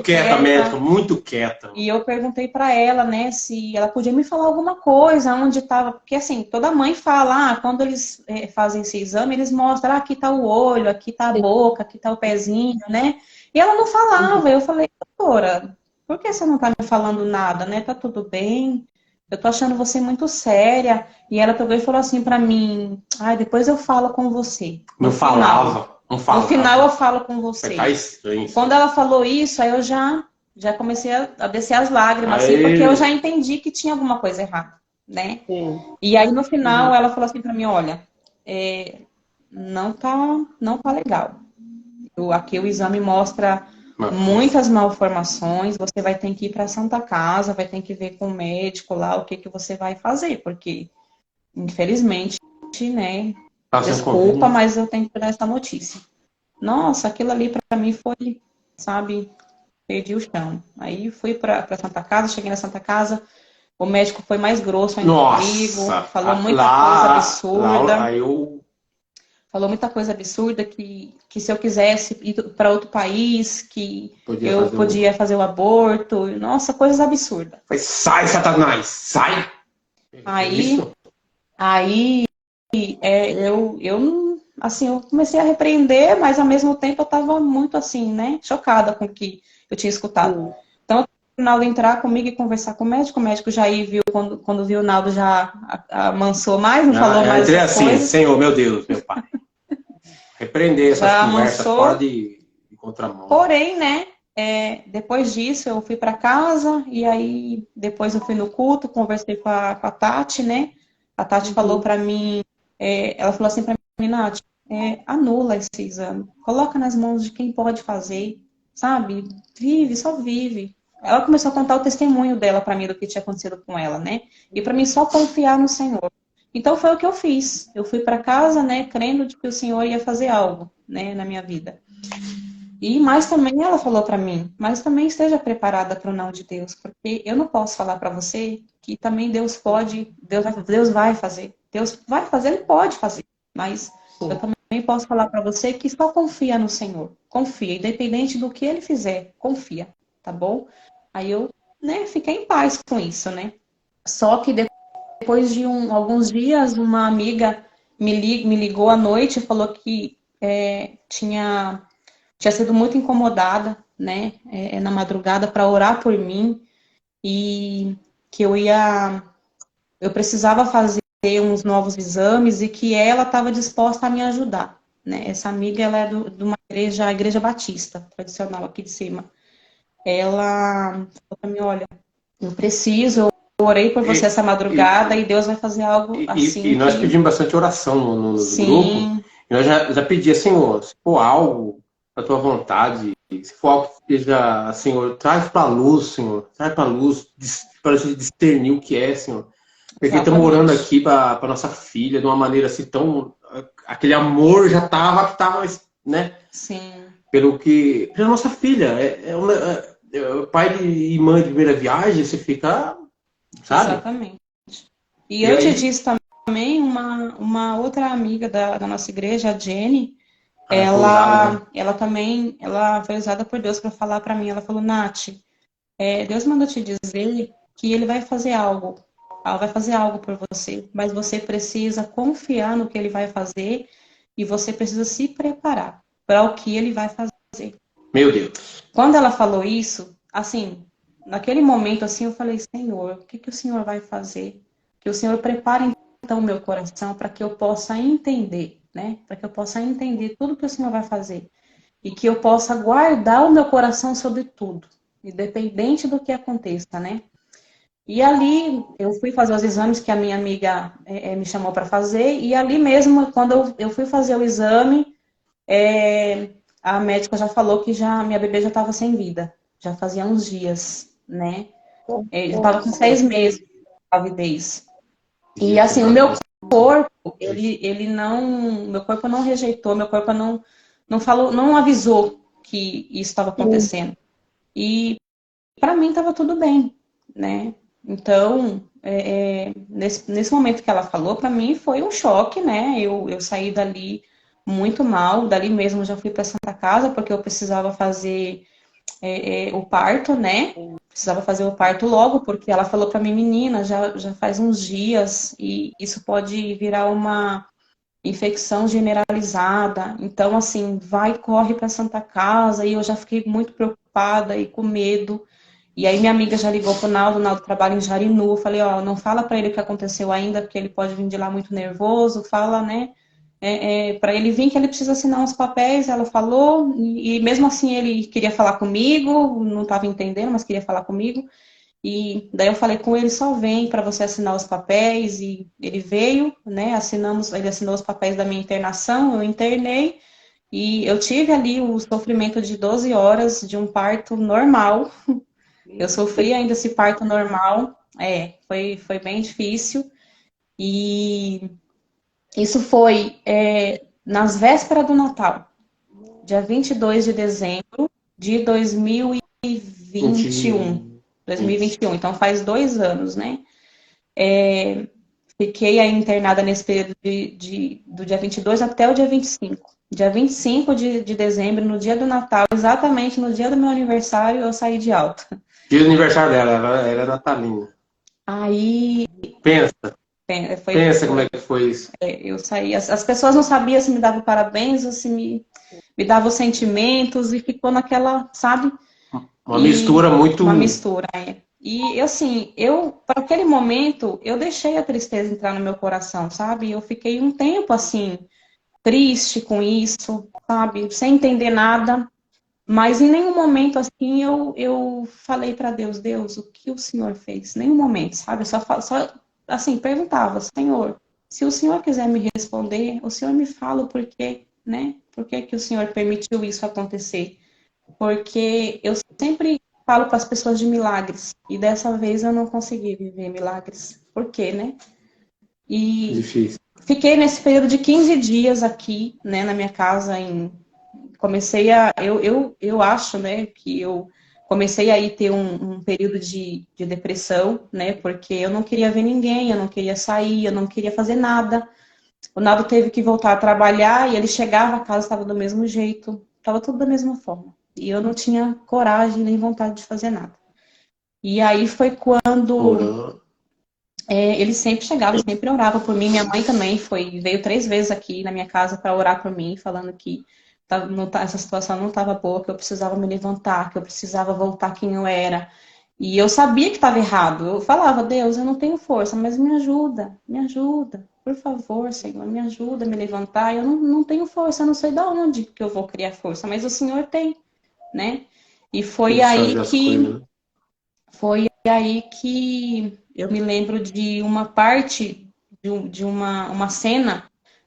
Speaker 4: quieta, médica, muito quieta.
Speaker 2: E eu perguntei para ela, né, se ela podia me falar alguma coisa, onde estava, porque assim, toda mãe fala, quando eles fazem esse exame, eles mostram, aqui tá o olho, aqui tá a boca, aqui tá o pezinho, né? E ela não falava. Eu falei, doutora, por que você não tá me falando nada, né? Tá tudo bem? Eu tô achando você muito séria. E ela pegou e falou assim pra mim, depois eu falo com você.
Speaker 4: Não falava.
Speaker 2: No final eu falo com você.
Speaker 4: Tá estranho.
Speaker 2: Quando ela falou isso, aí eu já comecei a descer as lágrimas, assim, porque eu já entendi que tinha alguma coisa errada, né? Sim. E aí no final ela falou assim pra mim, olha, não tá legal. Aqui o exame mostra muitas malformações, você vai ter que ir para a Santa Casa, vai ter que ver com o médico lá o que você vai fazer, porque infelizmente, né, Desculpa, mas eu tenho que dar essa notícia. Nossa, aquilo ali para mim foi, sabe, perdi o chão. Aí fui para Santa Casa, cheguei na Santa Casa, o médico foi mais grosso ainda comigo, falou muita coisa absurda. Falou muita coisa absurda que se eu quisesse ir para outro país, que eu podia fazer o aborto. Nossa, coisas absurdas.
Speaker 4: Sai, Satanás, sai!
Speaker 2: Aí eu assim, eu comecei a repreender, mas ao mesmo tempo eu estava muito assim, né, chocada com o que eu tinha escutado. Então, o Naldo entrar comigo e conversar com o médico já aí viu, quando viu o Naldo já amansou mais, não falou mais essas
Speaker 4: assim,
Speaker 2: coisas.
Speaker 4: Senhor, meu Deus, meu pai. Repreender essas conversas fora de contramão.
Speaker 2: Porém, né, depois disso eu fui para casa e aí depois eu fui no culto, conversei com a Tati, né? A Tati falou para mim, ela falou assim para mim, Nath, anula esse exame, coloca nas mãos de quem pode fazer, sabe? Vive, só vive. Ela começou a contar o testemunho dela para mim do que tinha acontecido com ela, né? E para mim só confiar no Senhor. Então foi o que eu fiz. Eu fui para casa, né, crendo de que o Senhor ia fazer algo, né, na minha vida. Mas também ela falou para mim, mas também esteja preparada para o não de Deus, porque eu não posso falar para você que também Deus vai fazer. Deus vai fazer, ele pode fazer, mas eu também posso falar para você que só confia no Senhor. Confia, independente do que ele fizer, confia, tá bom? Aí eu, né, fiquei em paz com isso, né? Só que depois de alguns dias, uma amiga me ligou à noite e falou que tinha sido muito incomodada, né, na madrugada para orar por mim e que eu precisava fazer uns novos exames e que ela estava disposta a me ajudar, né? Essa amiga, ela é de uma igreja, a Igreja Batista, tradicional aqui de cima. Ela falou para mim, olha, eu orei por você essa madrugada e Deus vai fazer algo assim.
Speaker 4: E nós pedimos bastante oração no grupo. E nós já pedimos, Senhor, se for algo da tua vontade, se for algo que seja, Senhor, traz para a luz, Senhor, traz para a luz, para a gente discernir o que é, Senhor. Porque estamos orando aqui para nossa filha de uma maneira assim tão. Aquele amor já estava, né?
Speaker 2: Sim.
Speaker 4: Pela nossa filha. Pai e mãe de primeira viagem, você fica. Sabe?
Speaker 2: Exatamente. E eu te disse também, uma outra amiga da nossa igreja, a Jenny, ela também, ela foi usada por Deus para falar para mim. Ela falou, Nath, Deus mandou te dizer que ele vai fazer algo. Ela vai fazer algo por você, mas você precisa confiar no que ele vai fazer e você precisa se preparar para o que ele vai fazer.
Speaker 4: Meu Deus.
Speaker 2: Quando ela falou isso, assim, naquele momento, assim, eu falei, Senhor, o que o Senhor vai fazer? Que o Senhor prepare, então, o meu coração para que eu possa entender, né? Para que eu possa entender tudo que o Senhor vai fazer. E que eu possa guardar o meu coração sobre tudo, independente do que aconteça, né? E ali, eu fui fazer os exames que a minha amiga me chamou para fazer. E ali mesmo, quando eu fui fazer o exame, a médica já falou que minha bebê já estava sem vida. Já fazia uns dias, né? Eu estava com 6 meses de gravidez. E assim, o meu corpo, meu corpo não rejeitou, meu corpo não falou, não avisou que isso estava acontecendo. E para mim estava tudo bem, né? Então, nesse momento que ela falou, para mim foi um choque, né? Eu saí dali muito mal, dali mesmo já fui para Santa Casa, porque eu precisava fazer o parto, né? Precisava fazer o parto logo, porque ela falou para mim, menina, já faz uns dias e isso pode virar uma infecção generalizada. Então, assim, corre para Santa Casa. E eu já fiquei muito preocupada e com medo. E aí minha amiga já ligou pro Naldo, o Naldo trabalha em Jarinu. Eu falei, ó, não fala para ele o que aconteceu ainda, porque ele pode vir de lá muito nervoso. Fala, né? Para ele vir que ele precisa assinar uns papéis, ela falou, e mesmo assim ele queria falar comigo, não estava entendendo, mas queria falar comigo, e daí eu falei com ele, só vem para você assinar os papéis, e ele veio, né, ele assinou os papéis da minha internação, eu internei, e eu tive ali o sofrimento de 12 horas de um parto normal, eu sofri ainda esse parto normal, foi bem difícil, e Isso foi nas vésperas do Natal, dia 22 de dezembro de 2021. 2021, então faz 2 anos, né? Fiquei aí internada nesse período do dia 22 até o dia 25. Dia 25 de dezembro, no dia do Natal, exatamente no dia do meu aniversário, eu saí de alta.
Speaker 4: Dia do aniversário dela, ela era natalina.
Speaker 2: Aí,
Speaker 4: Pensa
Speaker 2: foi,
Speaker 4: como é que foi isso.
Speaker 2: eu saí, as pessoas não sabiam se me davam parabéns ou se me davam sentimentos e ficou naquela, sabe?
Speaker 4: Uma mistura muito...
Speaker 2: Uma mistura, E, assim, para aquele momento, eu deixei a tristeza entrar no meu coração, sabe? Eu fiquei um tempo, assim, triste com isso, sabe? Sem entender nada. Mas em nenhum momento, assim, eu falei para Deus, Deus, o que o Senhor fez? Nenhum momento, sabe? Eu só assim, perguntava, Senhor, se o Senhor quiser me responder, o Senhor me fala o porquê, né? Por que que o Senhor permitiu isso acontecer? Porque eu sempre falo para as pessoas de milagres, e dessa vez eu não consegui viver milagres. Por quê, né? E
Speaker 4: Difícil.
Speaker 2: fiquei nesse período de 15 dias aqui, né, na minha casa, comecei a, eu acho, né, que eu comecei a ter um período de depressão, né, porque eu não queria ver ninguém, eu não queria sair, eu não queria fazer nada. O Naldo teve que voltar a trabalhar e ele chegava, a casa estava do mesmo jeito, estava tudo da mesma forma. E eu não tinha coragem nem vontade de fazer nada. E aí foi quando ele sempre chegava, sempre orava por mim. Minha mãe também veio 3 vezes aqui na minha casa para orar por mim, falando que essa situação não estava boa, que eu precisava me levantar, que eu precisava voltar quem eu era. E eu sabia que estava errado. Eu falava, Deus, eu não tenho força, mas me ajuda. Por favor, Senhor, me ajuda a me levantar. Eu não tenho força, eu não sei de onde que eu vou criar força, mas o Senhor tem, né? E foi aí que eu me lembro de uma parte, de uma cena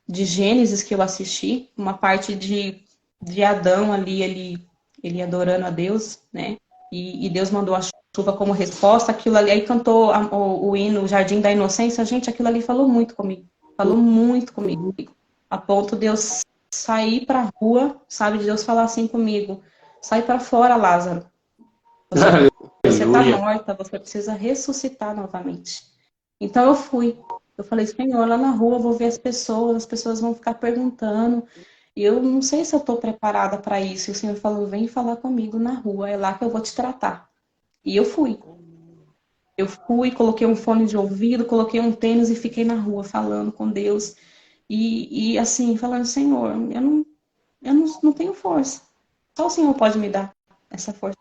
Speaker 2: de Gênesis que eu assisti, uma parte de Adão ali, ele adorando a Deus, né? E Deus mandou a chuva como resposta, aquilo ali, aí cantou o hino Jardim da Inocência, gente, aquilo ali falou muito comigo, a ponto de eu sair pra rua, sabe, de Deus falar assim comigo, sai pra fora, Lázaro, você tá morta, você precisa ressuscitar novamente. Então eu fui. Eu falei, Senhor, lá na rua eu vou ver as pessoas vão ficar perguntando. E eu não sei se eu estou preparada para isso. E o Senhor falou, vem falar comigo na rua, é lá que eu vou te tratar. E eu fui. Eu fui, coloquei um fone de ouvido, coloquei um tênis e fiquei na rua falando com Deus. E assim, falando, Senhor, eu não tenho força. Só o Senhor pode me dar essa força,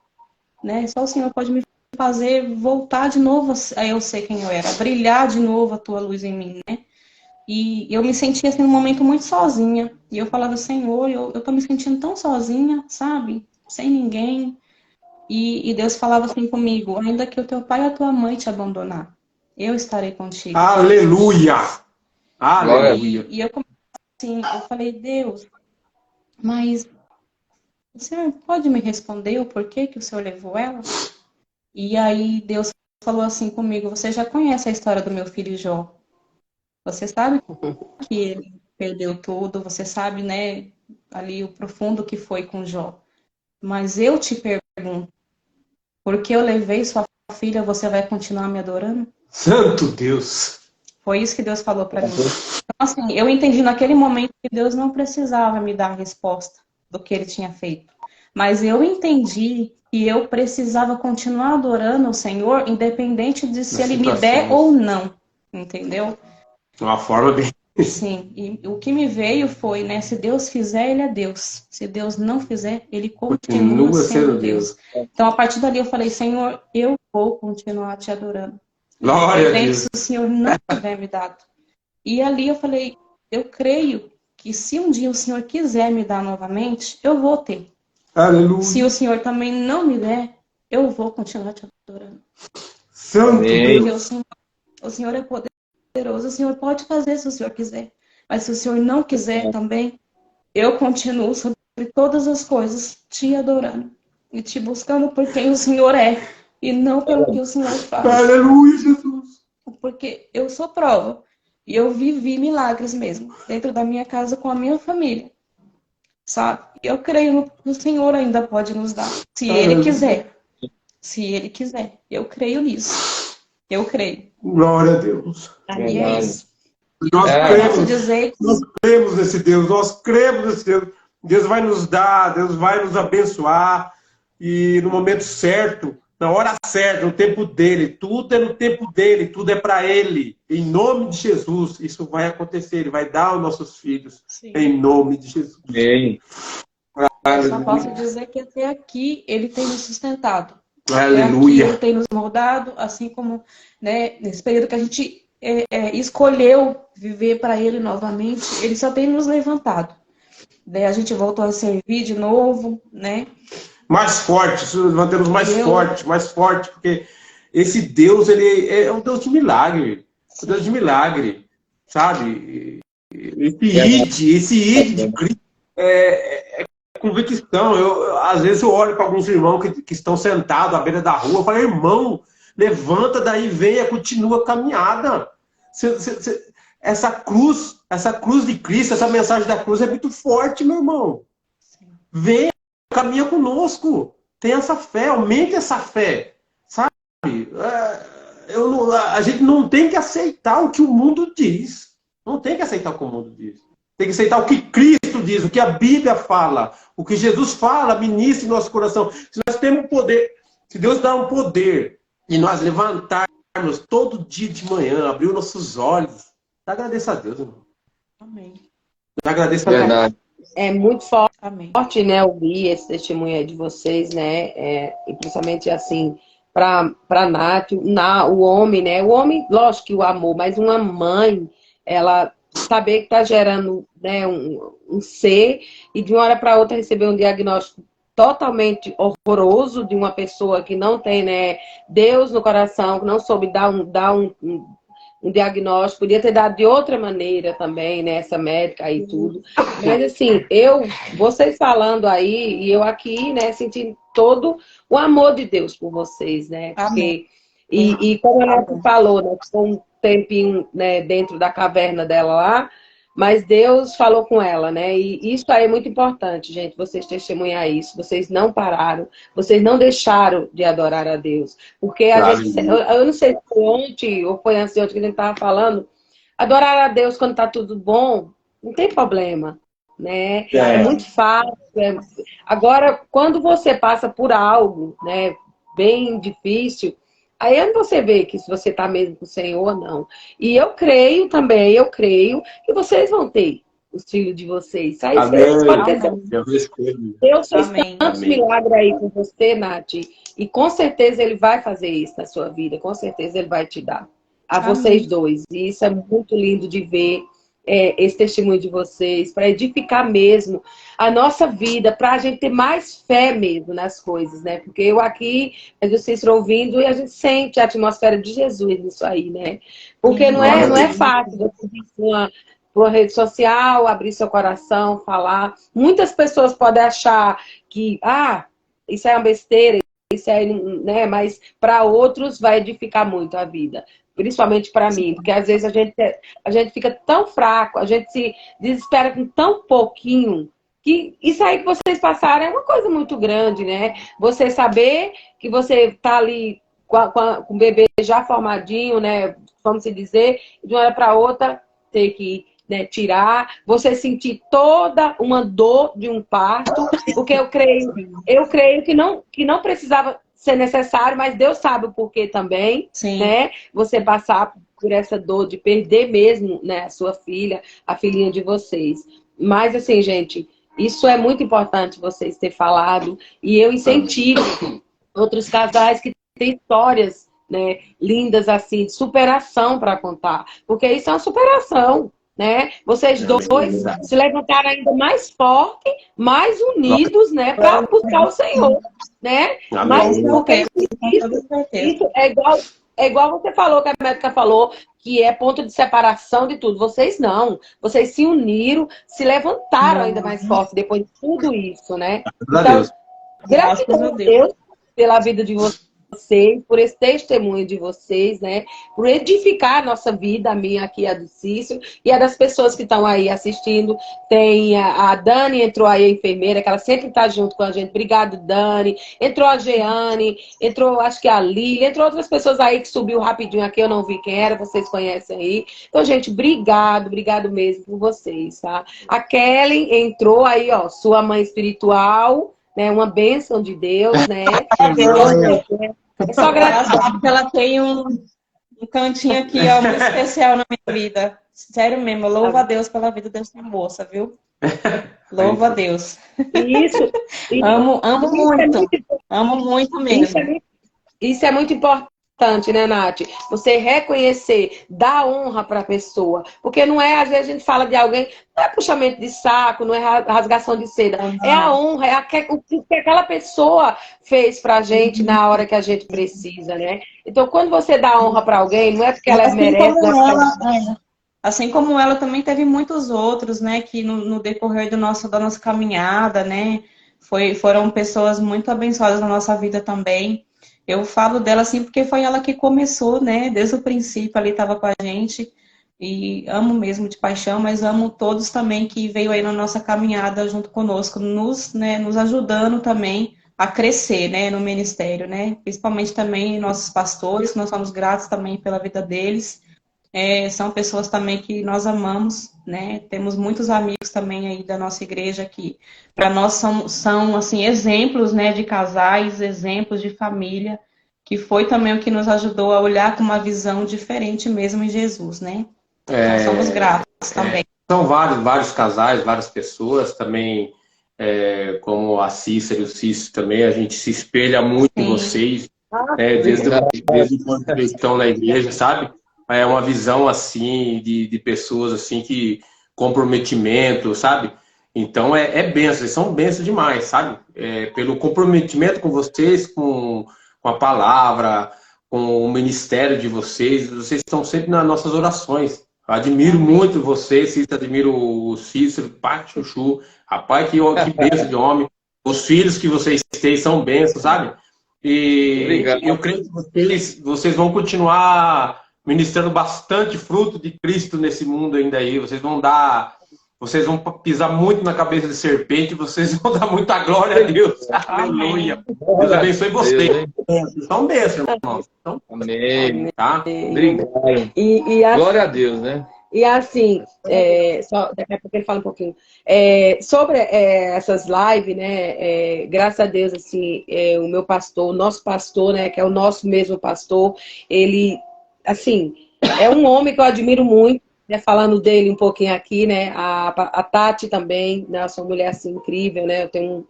Speaker 2: né? Só o Senhor pode me fazer voltar de novo a eu ser quem eu era, brilhar de novo a tua luz em mim, né? E eu me sentia assim num momento muito sozinha. E eu falava, Senhor, eu tô me sentindo tão sozinha, sabe? Sem ninguém. E Deus falava assim comigo, ainda que o teu pai e a tua mãe te abandonar, eu estarei contigo.
Speaker 4: Aleluia! Aleluia!
Speaker 2: E eu assim, eu falei, Deus, mas o Senhor pode me responder o porquê que o Senhor levou ela? E aí Deus falou assim comigo, você já conhece a história do meu filho Jó. Você sabe que ele perdeu tudo, você sabe, né, ali o profundo que foi com Jó. Mas eu te pergunto, por que eu levei sua filha, você vai continuar me adorando?
Speaker 4: Santo Deus!
Speaker 2: Foi isso que Deus falou para mim. Então, assim, eu entendi naquele momento que Deus não precisava me dar a resposta do que ele tinha feito. Mas eu entendi que eu precisava continuar adorando o Senhor, independente de se ele me der ou não. Entendeu?
Speaker 4: De uma forma bem...
Speaker 2: Sim, e o que me veio foi, né, se Deus fizer, ele é Deus. Se Deus não fizer, ele continua sendo Deus. Então, a partir dali eu falei, Senhor, eu vou continuar te adorando.
Speaker 4: Glória a Deus.
Speaker 2: Se o Senhor não tiver me dado. E ali eu falei, eu creio que se um dia o Senhor quiser me dar novamente, eu vou ter.
Speaker 4: Aleluia.
Speaker 2: Se o Senhor também não me der, eu vou continuar te adorando.
Speaker 4: Santo
Speaker 2: Deus. O Senhor é poderoso, o Senhor pode fazer se o Senhor quiser. Mas se o Senhor não quiser também, eu continuo sobre todas as coisas te adorando e te buscando por quem o Senhor é e não pelo que o Senhor faz.
Speaker 4: Aleluia, Jesus.
Speaker 2: Porque eu sou prova E eu vivi milagres mesmo, dentro da minha casa com a minha família, sabe? Eu creio que o Senhor ainda pode nos dar, se Ele quiser. Se Ele quiser. Eu creio nisso. Eu creio.
Speaker 4: Glória a Deus.
Speaker 2: Aí é isso.
Speaker 4: Nós cremos nesse Deus, nós cremos nesse Deus. Deus vai nos dar, Deus vai nos abençoar. E no momento certo, na hora certa, no tempo dele, tudo é no tempo dele, tudo é para ele. Em nome de Jesus, isso vai acontecer. Ele vai dar aos nossos filhos. Sim. Em nome de Jesus.
Speaker 3: Amém.
Speaker 2: Eu só posso dizer que até aqui ele tem nos sustentado.
Speaker 4: Aleluia.
Speaker 2: Ele tem nos moldado, assim como, né, nesse período que a gente escolheu viver para ele novamente, ele só tem nos levantado. Daí a gente voltou a servir de novo, né?
Speaker 4: Mais forte, levantamos mais forte, porque esse Deus, ele é um Deus de milagre. Um Deus de milagre, sabe? Esse id de Cristo é convicção. Às vezes eu olho para alguns irmãos que estão sentados à beira da rua, eu falo, irmão, levanta daí, venha, continua a caminhada. Essa cruz de Cristo, essa mensagem da cruz é muito forte, meu irmão. Venha, caminha conosco. Tenha essa fé, aumente essa fé. Sabe? A gente não tem que aceitar o que o mundo diz. Não tem que aceitar o que o mundo diz. Tem que aceitar o que Cristo diz, o que a Bíblia fala, o que Jesus fala, ministra em nosso coração. Se nós temos poder, se Deus dá um poder e nós levantarmos todo dia de manhã, abrir os nossos olhos, agradeça a Deus, irmão.
Speaker 2: Amém.
Speaker 4: Agradeça a Deus.
Speaker 1: É muito forte,
Speaker 2: Amém.
Speaker 1: né, ouvir esse testemunho aí de vocês, né, e principalmente assim, para Nath, o homem, né, o homem, lógico que o amor, mas uma mãe, ela saber que está gerando, né, um ser, e de uma hora para outra receber um diagnóstico totalmente horroroso de uma pessoa que não tem, né, Deus no coração, que não soube dar um diagnóstico, podia ter dado de outra maneira também, né, essa médica e tudo. Mas assim, vocês falando aí, e eu aqui, né, sentindo todo o amor de Deus por vocês, né, porque, e como a Nath falou, né, que foi um tempinho, né, dentro da caverna dela lá, mas Deus falou com ela, né? E isso aí é muito importante, gente, vocês testemunhar isso. Vocês não pararam, vocês não deixaram de adorar a Deus. Porque a gente, eu não sei se foi ontem ou foi antes de ontem que a gente estava falando, adorar a Deus quando está tudo bom, não tem problema, né? É muito fácil. Agora, quando você passa por algo, né, bem difícil, aí é onde você vê que se você está mesmo com o Senhor ou não. E eu creio também, que vocês vão ter os filhos de vocês. Aí vocês podem ter certeza. Deus fez tantos milagres aí com você, Nath. E com certeza Ele vai fazer isso na sua vida. Com certeza Ele vai te dar. A vocês dois. E isso é muito lindo de ver. Esse testemunho de vocês, para edificar mesmo a nossa vida, para a gente ter mais fé mesmo nas coisas, né? Porque eu aqui, vocês estão ouvindo e a gente sente a atmosfera de Jesus nisso aí, né? Porque não é fácil você ir para uma rede social, abrir seu coração, falar. Muitas pessoas podem achar que, isso é uma besteira, isso é, né? Mas para outros vai edificar muito a vida. Principalmente para mim, porque às vezes a gente fica tão fraco, a gente se desespera com tão pouquinho, que isso aí que vocês passaram é uma coisa muito grande, né? Você saber que você tá ali com o bebê já formadinho, né? Vamos se dizer, de uma hora para outra ter que, né, tirar, você sentir toda uma dor de um parto, porque eu creio que não precisava ser necessário, mas Deus sabe o porquê também, né? Você passar por essa dor de perder mesmo, né, a sua filha, a filhinha de vocês. Mas assim, gente, isso é muito importante vocês terem falado, e eu incentivo outros casais que têm histórias, né, lindas assim, de superação para contar, porque isso é uma superação, né? Vocês dois se levantaram ainda mais forte, mais unidos, né, para buscar o Senhor, né? Mas porque isso é igual você falou, que a médica falou, que é ponto de separação de tudo. Vocês não. Vocês se uniram, se levantaram ainda mais forte depois de tudo isso, né? Então, graças a Deus pela vida de vocês, por esse testemunho de vocês, né? Por edificar a nossa vida, a minha aqui, a do Cícero, e a das pessoas que estão aí assistindo. Tem a Dani, entrou aí, a enfermeira, que ela sempre está junto com a gente. Obrigado, Dani. Entrou a Jeane, entrou, acho que a Lília, entrou outras pessoas aí que subiu rapidinho aqui, eu não vi quem era, vocês conhecem aí. Então, gente, obrigado mesmo por vocês, tá? A Kelly entrou aí, ó, sua mãe espiritual, né? Uma bênção de Deus, né? É só gratidão.
Speaker 2: Ela tem um cantinho aqui, ó, muito especial na minha vida. Sério mesmo, louvo a Deus pela vida dessa moça, viu? Louvo a Deus.
Speaker 1: Isso.
Speaker 2: Amo muito. Amo muito mesmo.
Speaker 1: Isso é muito importante, né, Nath? Você reconhecer, dar honra para a pessoa. Porque não é, às vezes a gente fala de alguém, não é puxamento de saco, não é rasgação de seda. É a honra, o que aquela pessoa fez pra gente na hora que a gente precisa, né? Então, quando você dá honra para alguém, não é porque ela merece.
Speaker 2: Assim como ela também teve muitos outros, né, que no decorrer da nossa caminhada, né, foram pessoas muito abençoadas na nossa vida também. Eu falo dela assim porque foi ela que começou, né, desde o princípio ali estava com a gente, e amo mesmo de paixão, mas amo todos também que veio aí na nossa caminhada junto conosco, nos ajudando também a crescer, né, no ministério, né, principalmente também nossos pastores, nós somos gratos também pela vida deles. São pessoas também que nós amamos, né? Temos muitos amigos também aí da nossa igreja que para nós são assim, exemplos, né, de casais, exemplos de família, que foi também o que nos ajudou a olhar com uma visão diferente mesmo em Jesus, né? Então, somos gratos também.
Speaker 4: São vários casais, várias pessoas também, como a Cícera e o Cícero também, a gente se espelha muito em vocês, desde quando vocês estão na igreja, sabe? É uma visão, assim, de pessoas, assim, que comprometimento, sabe? Então, é bênção, vocês são bênçãos demais, sabe? Pelo comprometimento com vocês, com a palavra, com o ministério de vocês estão sempre nas nossas orações. Eu admiro muito vocês, admiro o Cícero, pai Chuchu, rapaz, que bênção de homem. Os filhos que vocês têm são bênçãos, sabe? E obrigado. Eu creio que vocês vão continuar ministrando bastante fruto de Cristo nesse mundo ainda aí. Vocês vão pisar muito na cabeça de serpente, vocês vão dar muita glória a Deus. Aleluia. Deus abençoe vocês. Vocês são bênçãos, irmãos.
Speaker 3: Amém.
Speaker 4: Tá?
Speaker 3: Obrigado. Glória a Deus, né?
Speaker 1: E assim, só daqui a pouco ele fala um pouquinho. Sobre essas lives, né? Graças a Deus, assim, o meu pastor, o nosso pastor, né? Que é o nosso mesmo pastor, ele, assim, é um homem que eu admiro muito, né, falando dele um pouquinho aqui, né? A Tati também, né? Eu sou uma mulher assim incrível, né? Eu tenho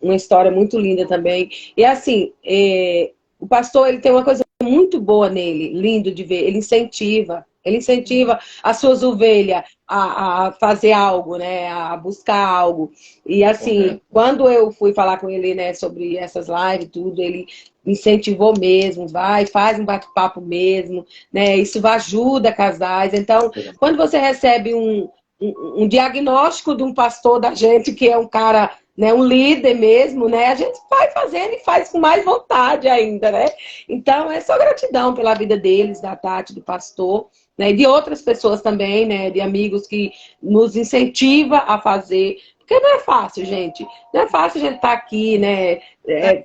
Speaker 1: uma história muito linda também. E assim, o pastor, ele tem uma coisa muito boa nele, lindo de ver. Ele incentiva as suas ovelhas a fazer algo, né? A buscar algo. E assim, quando eu fui falar com ele, né, sobre essas lives, tudo, ele incentivou mesmo, faz um bate-papo mesmo, né? Isso ajuda casais. Então, quando você recebe um diagnóstico de um pastor da gente, que é um cara, né, um líder mesmo, né? A gente vai fazendo e faz com mais vontade ainda, né? Então, é só gratidão pela vida deles, da Tati, do pastor, né? E de outras pessoas também, né? De amigos que nos incentiva a fazer. Porque não é fácil, gente. Não é fácil a gente estar aqui, né?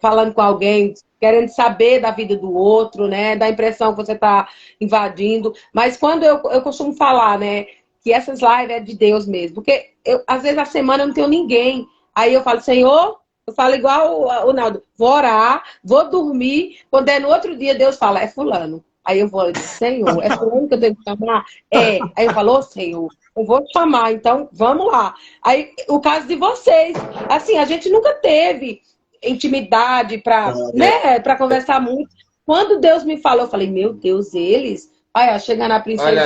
Speaker 1: Falando com alguém, querendo saber da vida do outro, né? Da impressão que você está invadindo. Mas quando eu costumo falar, né? Que essas lives é de Deus mesmo. Porque às vezes, a semana eu não tenho ninguém. Aí eu falo, Senhor, eu falo igual o Naldo, vou orar, vou dormir. Quando no outro dia, Deus fala, é fulano. Aí eu vou, Senhor, é fulano que eu tenho que chamar? Aí eu falo, Senhor, eu vou chamar, então vamos lá. Aí, o caso de vocês, assim, a gente nunca teve intimidade para, né, para conversar muito. Quando Deus me falou, eu falei, meu Deus, eles... Olha, chega na princesinha.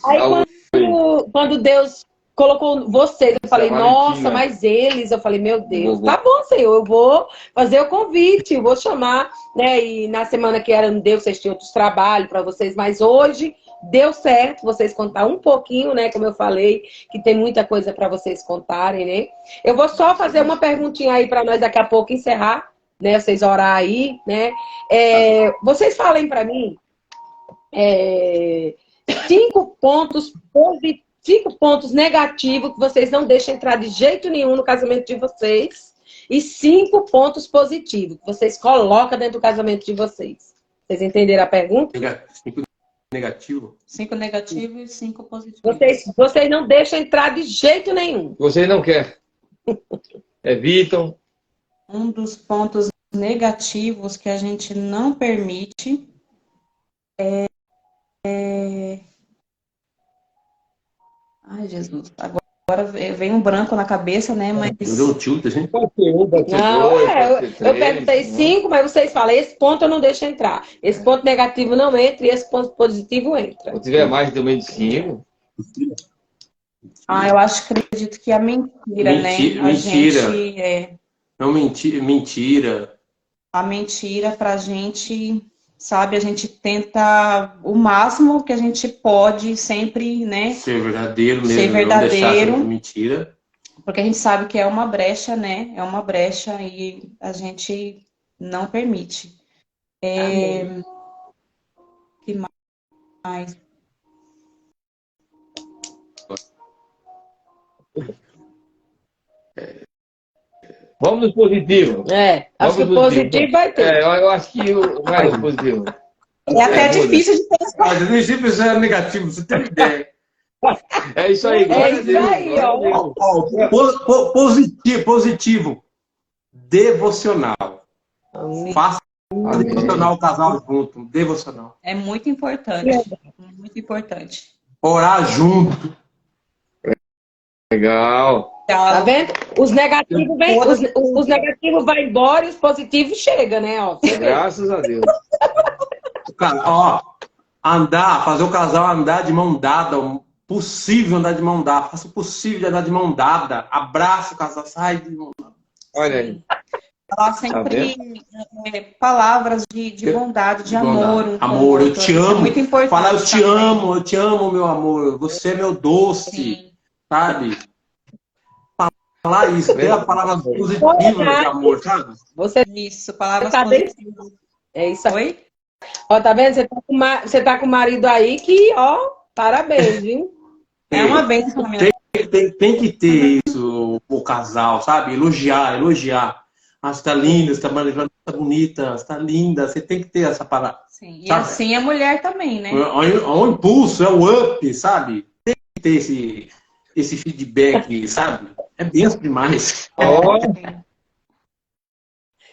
Speaker 1: Aí quando Deus colocou vocês, eu falei, nossa, mas eles, eu falei, meu Deus, tá bom, Senhor, eu vou fazer o convite, eu vou chamar, né? E na semana que era, não deu, vocês tinham outros trabalhos para vocês, mas hoje deu certo vocês contar um pouquinho, né? Como eu falei, que tem muita coisa para vocês contarem, né? Eu vou só fazer uma perguntinha aí para nós daqui a pouco encerrar, né? Vocês orar aí, né? Vocês falem para mim 5 pontos positivos, 5 pontos negativos que vocês não deixam entrar de jeito nenhum no casamento de vocês e 5 pontos positivos que vocês colocam dentro do casamento de vocês. Vocês entenderam a pergunta?
Speaker 4: 5 negativo.
Speaker 2: 5 negativos e 5 positivos.
Speaker 1: Vocês não deixam entrar de jeito nenhum.
Speaker 3: Você não quer. Evitam.
Speaker 2: Um dos pontos negativos que a gente não permite Ai, Jesus. Agora vem um branco na cabeça, né? Mas
Speaker 4: Deu um tilt, gente.
Speaker 3: Pode ser um, pode ser
Speaker 1: Não,
Speaker 3: dois, pode ser
Speaker 1: eu
Speaker 3: três,
Speaker 1: perguntei 5, mas vocês falam, esse ponto eu não deixo entrar. Esse ponto negativo não entra e esse ponto positivo entra.
Speaker 3: Se tiver mais também de 5.
Speaker 2: eu acredito que a mentira, né? A gente,
Speaker 4: Não, mentira.
Speaker 2: a mentira pra gente, sabe, a gente tenta o máximo que a gente pode sempre, né?
Speaker 4: Ser verdadeiro mesmo.
Speaker 2: Ser verdadeiro.
Speaker 4: Não deixar mentira.
Speaker 2: Porque a gente sabe que é uma brecha, né? É uma brecha e a gente não permite. Que mais?
Speaker 3: Vamos nos positivos.
Speaker 1: Acho que o positivo vai ter.
Speaker 3: Eu acho que vai no positivo.
Speaker 2: É até difícil de pensar.
Speaker 4: Mas nem sempre isso é negativo, você tem ideia.
Speaker 3: É isso aí, glória a Deus, glória a Deus.
Speaker 4: Positivo. Devocional. Faça devocional o casal junto. Devocional.
Speaker 2: É muito importante. Muito importante.
Speaker 4: Orar junto.
Speaker 3: Legal.
Speaker 1: Tá vendo? Os negativos vêm, os negativos vão embora e os positivos chegam, né? Ó,
Speaker 3: Graças a Deus.
Speaker 4: Cara, fazer o casal andar de mão dada, possível andar de mão dada, faça o possível de andar de mão dada, abraça o casal, sai de mão dada.
Speaker 3: Olha aí.
Speaker 2: Falar sempre palavras de bondade, de amor.
Speaker 4: Amor, eu te amo.
Speaker 2: É muito importante.
Speaker 4: Falar eu te amo, meu amor, você é meu doce, sim. Sabe? Falar isso, ter a palavra positiva de amor, sabe?
Speaker 2: Isso, palavras positivas.
Speaker 1: É isso aí.
Speaker 2: Oi?
Speaker 1: Ó, tá vendo? Você tá com o marido aí que, ó, parabéns, viu?
Speaker 2: É uma bênção na minha vida.
Speaker 4: Tem que ter isso, o casal, sabe? Elogiar. Ah, você tá linda, você tá bonita, você tá linda. Você tem que ter essa parada.
Speaker 2: Sim. E assim a mulher também, né?
Speaker 4: O impulso, é o up, sabe? Tem que ter esse feedback, sabe? É benção demais.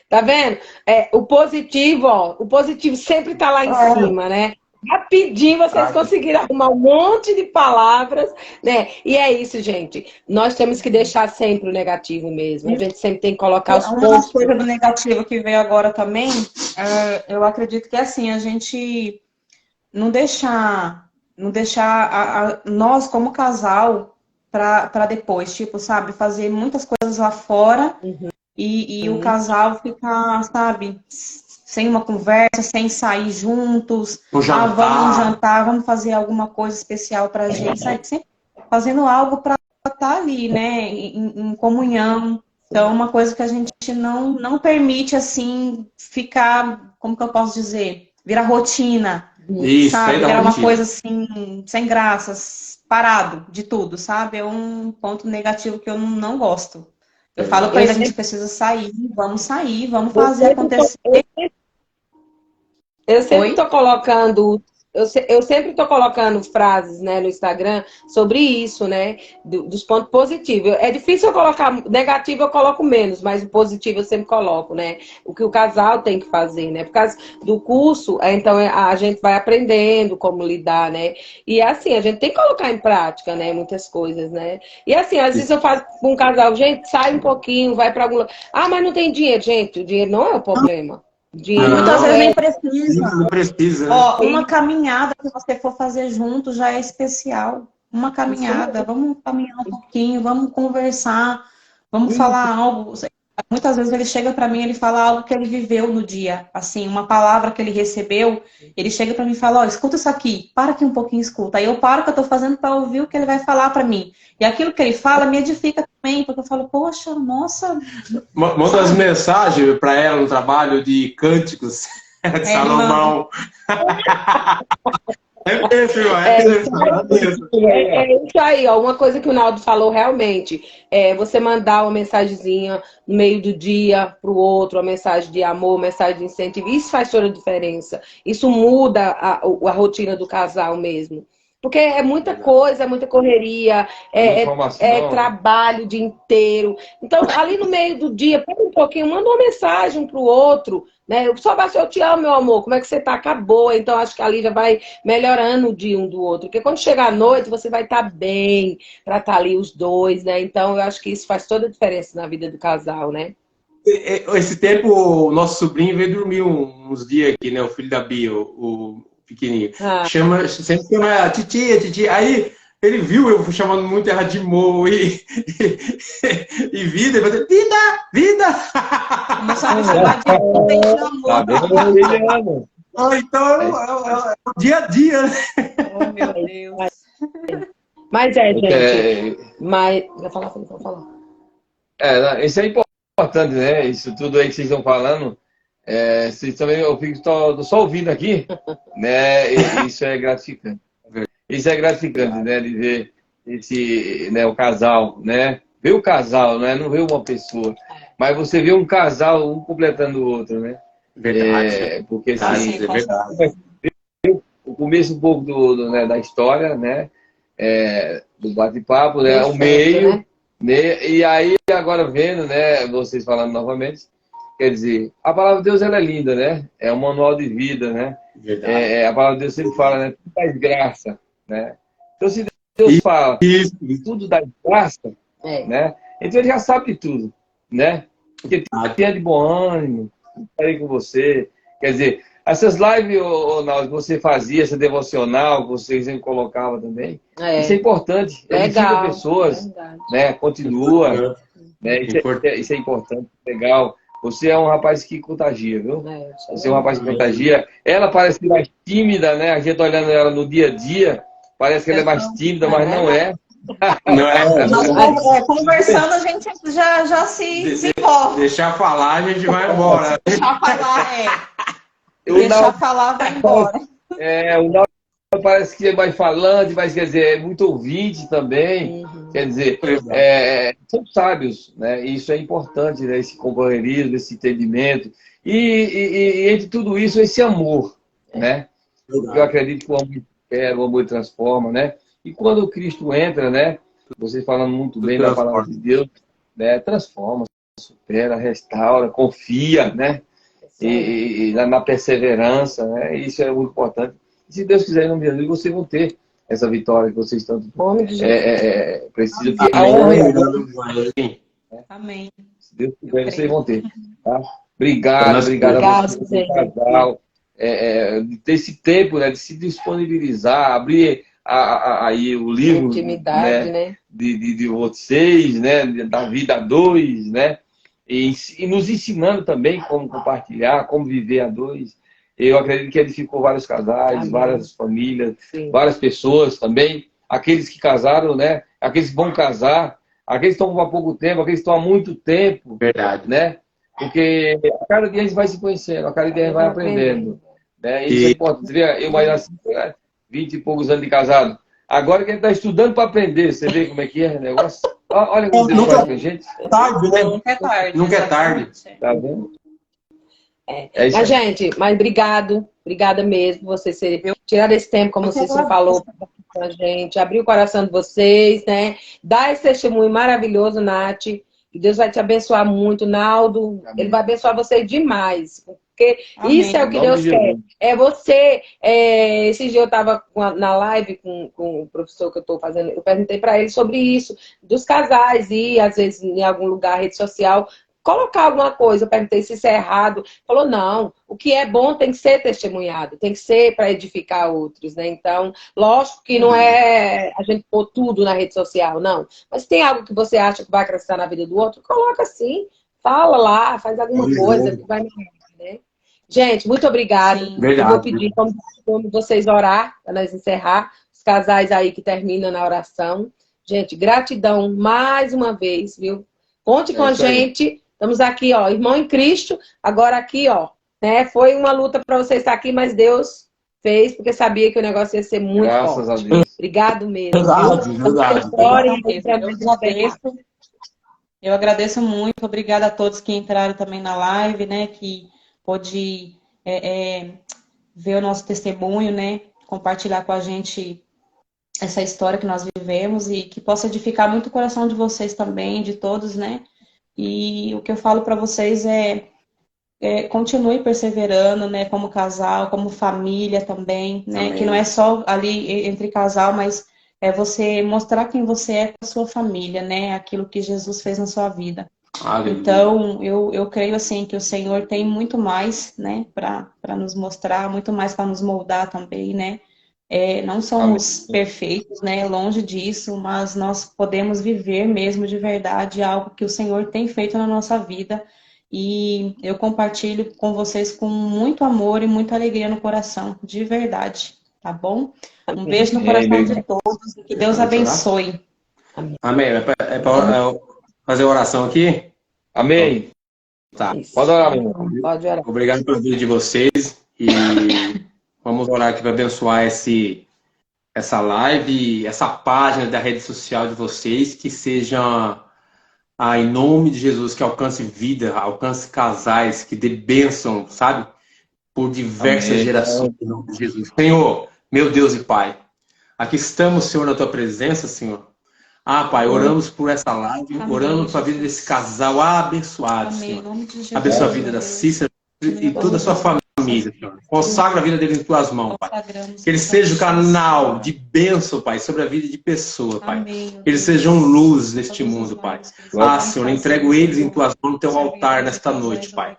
Speaker 1: Tá vendo? O positivo, ó. O positivo sempre tá lá em cima, né? Rapidinho vocês conseguiram arrumar um monte de palavras, né? E é isso, gente. Nós temos que deixar sempre o negativo mesmo. A gente sempre tem que colocar os pontos.
Speaker 2: Uma coisa do negativo que veio agora também, eu acredito que é assim, a gente não deixar nós como casal para depois, tipo, sabe, fazer muitas coisas lá fora e o casal ficar, sabe, sem uma conversa, sem sair juntos. Vamos jantar, vamos fazer alguma coisa especial pra gente, sabe? Sempre fazendo algo para estar ali, né, em comunhão. Então, uma coisa que a gente não permite, assim, ficar, como que eu posso dizer, virar rotina.
Speaker 4: Isso,
Speaker 2: sabe? Era uma coisa assim, sem graças, parado de tudo, sabe? É um ponto negativo que eu não gosto. Eu falo pra ele, a gente precisa sair, vamos fazer acontecer.
Speaker 1: Eu sempre tô colocando... Eu sempre estou colocando frases, né, no Instagram sobre isso, né? Dos pontos positivos. É difícil eu colocar negativo, eu coloco menos, mas o positivo eu sempre coloco, né? O que o casal tem que fazer, né? Por causa do curso, então a gente vai aprendendo como lidar, né? E assim, a gente tem que colocar em prática, né? Muitas coisas, né? E assim, às vezes eu faço com um casal, gente, sai um pouquinho, vai para algum lugar. Ah, mas não tem dinheiro, gente. O dinheiro não é o problema.
Speaker 2: Muitas vezes nem precisa.
Speaker 4: Não precisa, né?
Speaker 2: Ó, uma caminhada que você for fazer junto já é especial. Uma caminhada, vamos caminhar um pouquinho, vamos conversar, vamos falar algo. muitas vezes ele chega para mim e ele fala algo que ele viveu no dia, assim, uma palavra que ele recebeu, ele chega para mim e fala, ó, escuta isso aqui, para aqui um pouquinho, escuta. Aí eu paro o que eu tô fazendo para ouvir o que ele vai falar para mim. E aquilo que ele fala me edifica também, porque eu falo, poxa, nossa.
Speaker 4: Manda as mensagens para ela no trabalho de cânticos de Salomão.
Speaker 1: É isso aí, ó. Uma coisa que o Naldo falou realmente é você mandar uma mensagenzinha no meio do dia para o outro, uma mensagem de amor, uma mensagem de incentivo. Isso faz toda a diferença. Isso muda a rotina do casal mesmo. Porque é muita coisa, é muita correria, é trabalho o dia inteiro. Então, ali no meio do dia, pega um pouquinho, manda uma mensagem um para o outro, né? Só basta eu te amo, meu amor, como é que você tá? Acabou. Então, acho que ali já vai melhorando o dia um do outro. Porque quando chegar à noite, você vai estar bem para estar ali os dois, né? Então, eu acho que isso faz toda a diferença na vida do casal, né?
Speaker 4: Esse tempo, o nosso sobrinho veio dormir uns dias aqui, né? O filho da Bia, o pequenininho. Sempre chama titia, titia. Aí ele viu eu chamando muito ela de Mo e vida. Ele falou, vida!
Speaker 2: Não sabe chamar de vida e amor.
Speaker 4: Então é o dia a dia, né?
Speaker 2: Oh, meu Deus.
Speaker 1: Mas gente. Mas... Vai falar, vou falar.
Speaker 3: Isso é importante, né? Isso tudo aí que vocês estão falando. Vocês também, eu fico só ouvindo aqui, né? E isso é gratificante. Isso é gratificante, né? De ver o casal, né? Ver o casal, né? Não ver uma pessoa. Mas você vê um casal, um completando o outro, né?
Speaker 4: Verdade.
Speaker 3: Porque assim, é verdade. O começo um pouco da história, né? Do bate-papo, né? O meio, né? E aí agora vendo, né? Vocês falando novamente. Quer dizer, a palavra de Deus ela é linda, né? É um manual de vida, né? A palavra de Deus sempre fala, né? Tudo dá graça, né? Então, se Deus fala, tudo dá graça, né? Então ele já sabe de tudo, né? Porque tem de bom ânimo, estarei com você. Quer dizer, essas lives, Naldo, que você fazia, essa devocional, que você sempre colocava também, isso é importante. Edifica pessoas, né? Continua, né? Isso é importante, legal. Você é um rapaz que contagia, viu? Você é um rapaz que contagia. Ela parece mais tímida, né? A gente olhando ela no dia a dia, parece que ela é mais tímida, mas não é.
Speaker 4: Não é.
Speaker 2: Conversando, a gente já se envolve.
Speaker 4: Deixar falar, a gente vai embora.
Speaker 2: Deixar falar, Deixar falar, vai embora.
Speaker 3: O Naldo parece que é mais falante, mas quer dizer, é muito ouvinte também. Quer dizer, são sábios, né? Isso é importante, né? Esse companheirismo, esse entendimento. E entre tudo isso, esse amor, né? Porque eu acredito que o amor o amor transforma, né? E quando Cristo entra, né? Vocês falando muito bem da palavra de Deus, né? Transforma, supera, restaura, confia, né? E na perseverança, né? Isso é muito importante. E se Deus quiser, em nome de Jesus, vocês vão ter essa vitória que vocês tanto precisam.
Speaker 2: Amém.
Speaker 3: Se Deus quiser, vocês vão ter. Tá? Obrigado a vocês, casal. Desse tempo, né, de se disponibilizar, abrir aí o livro,
Speaker 1: intimidade, né?
Speaker 3: De vocês, né, da vida a dois, né? E nos ensinando também como compartilhar, como viver a dois. Eu acredito que edificou vários casais, várias famílias, várias pessoas também. Aqueles que casaram, né? Aqueles que vão casar, aqueles que estão há pouco tempo, aqueles que estão há muito tempo.
Speaker 4: Verdade.
Speaker 3: Né? Porque a cada dia a gente vai se conhecendo, a cada dia a gente vai aprendendo. Né? Isso é importante. Eu mais assim, 20 e poucos anos de casado. Agora que a gente está estudando para aprender, você vê como é que é o negócio? Olha como Deus faz com a gente.
Speaker 4: Tarde, né?
Speaker 2: Nunca é tarde.
Speaker 4: Nunca é tarde.
Speaker 3: Tá vendo?
Speaker 1: Mas, gente, obrigada mesmo você tirar esse tempo, como você falou, com a gente, abrir o coração de vocês, né? Dar esse testemunho maravilhoso, Nath. E Deus vai te abençoar muito, Naldo. Amém. Ele vai abençoar você demais. Porque Amém. Isso é o que Deus quer. É você. Esse dia eu estava na live com o professor que eu estou fazendo, eu perguntei para ele sobre isso, dos casais, e às vezes em algum lugar, rede social, colocar alguma coisa. Eu perguntei se isso é errado. Falou, não, o que é bom tem que ser testemunhado, tem que ser para edificar outros, né? Então, lógico que não é a gente pôr tudo na rede social, não. Mas tem algo que você acha que vai acrescentar na vida do outro, coloca sim. Fala lá, faz alguma coisa que vai melhorar, né? Gente, muito obrigada.
Speaker 2: Sim.
Speaker 1: Eu vou pedir como vocês orar para nós encerrar. Os casais aí que terminam na oração. Gente, gratidão mais uma vez, viu? Conte com a gente. Estamos aqui, ó, irmão em Cristo. Agora aqui, ó, né? Foi uma luta para você estar aqui, mas Deus fez, porque sabia que o negócio ia ser muito
Speaker 3: Graças
Speaker 1: forte.
Speaker 3: a Deus.
Speaker 1: Obrigado mesmo.
Speaker 4: Verdade.
Speaker 2: Eu agradeço muito. Obrigada a todos que entraram também na live, né? Que pôde ver o nosso testemunho, né? Compartilhar com a gente essa história que nós vivemos e que possa edificar muito o coração de vocês também, de todos, né? E o que eu falo para vocês continue perseverando, né? Como casal, como família também, né?
Speaker 4: Amém.
Speaker 2: Que não é só ali entre casal, mas é você mostrar quem você é com a sua família, né? Aquilo que Jesus fez na sua vida.
Speaker 4: Aleluia.
Speaker 2: Então, eu creio assim que o Senhor tem muito mais, né? Para nos mostrar, muito mais para nos moldar também, né? Não somos perfeitos, né? Longe disso, mas nós podemos viver mesmo de verdade algo que o Senhor tem feito na nossa vida. E eu compartilho com vocês com muito amor e muita alegria no coração, de verdade, tá bom? Um beijo no coração de todos e que Deus abençoe.
Speaker 4: Amém. É para fazer oração aqui?
Speaker 3: Amém.
Speaker 4: Tá.
Speaker 1: Isso.
Speaker 3: Pode orar, meu irmão.
Speaker 1: Pode orar.
Speaker 4: Obrigado pelo vídeo de vocês e vamos orar aqui para abençoar essa live, essa página da rede social de vocês, que seja em nome de Jesus, que alcance vida, alcance casais, que dê bênção, sabe? Por diversas
Speaker 3: Amém.
Speaker 4: gerações, em nome de Jesus. Senhor, meu Deus e Pai, aqui estamos, Senhor, na tua presença, Senhor. Pai, oramos por essa live,
Speaker 2: Amém,
Speaker 4: oramos pela vida desse casal abençoado,
Speaker 2: Amém. Em
Speaker 4: Senhor.
Speaker 2: nome de Jesus.
Speaker 4: Abençoa a vida da Cícera e toda a sua família, Senhor. Consagra a vida deles em tuas mãos, Pai. Que eles sejam canal de bênção, Pai, sobre a vida de pessoas, Pai.
Speaker 2: Amém.
Speaker 4: Que eles sejam luz neste mundo, Pai. Senhor, entrego eles em tuas mãos no teu altar nesta noite, Pai.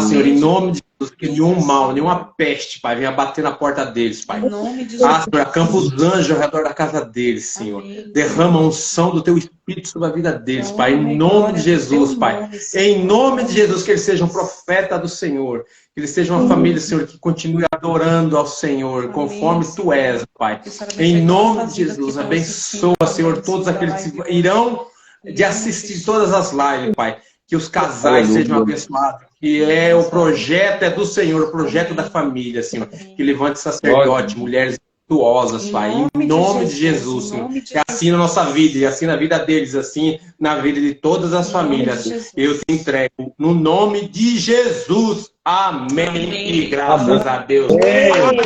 Speaker 4: Senhor, em nome de Jesus, que nenhum mal, nenhuma peste, Pai, venha bater na porta deles, Pai.
Speaker 2: Em nome de Jesus.
Speaker 4: Senhor, acampa os anjos ao redor da casa deles, Senhor.
Speaker 2: Amém.
Speaker 4: Derrama a unção do teu Espírito sobre a vida deles, Pai. Em nome de Jesus, Pai. Em nome de Jesus, que eles sejam profeta do Senhor. Que eles sejam uma família, Senhor, que continue adorando ao Senhor, conforme Tu és, Pai. Em nome de Jesus, abençoa, Senhor, todos aqueles que irão de assistir todas as lives, Pai. Que os casais sejam abençoados. Que o projeto é do Senhor, o projeto da família, Senhor. Que levante sacerdote, mulheres virtuosas, Pai. Em nome de Jesus, Senhor. Que assim na nossa vida, e assim na vida deles, assim na vida de todas as famílias. Eu te entrego no nome de Jesus. Amém. E graças a Deus.
Speaker 1: Obrigado.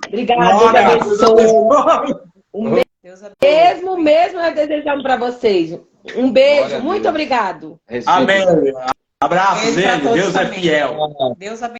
Speaker 1: Obrigado, Deus abençoe. Mesmo nós desejamos para vocês. Um beijo, muito obrigado.
Speaker 4: Amém. Abraço, Deus é fiel.
Speaker 2: Deus abençoe.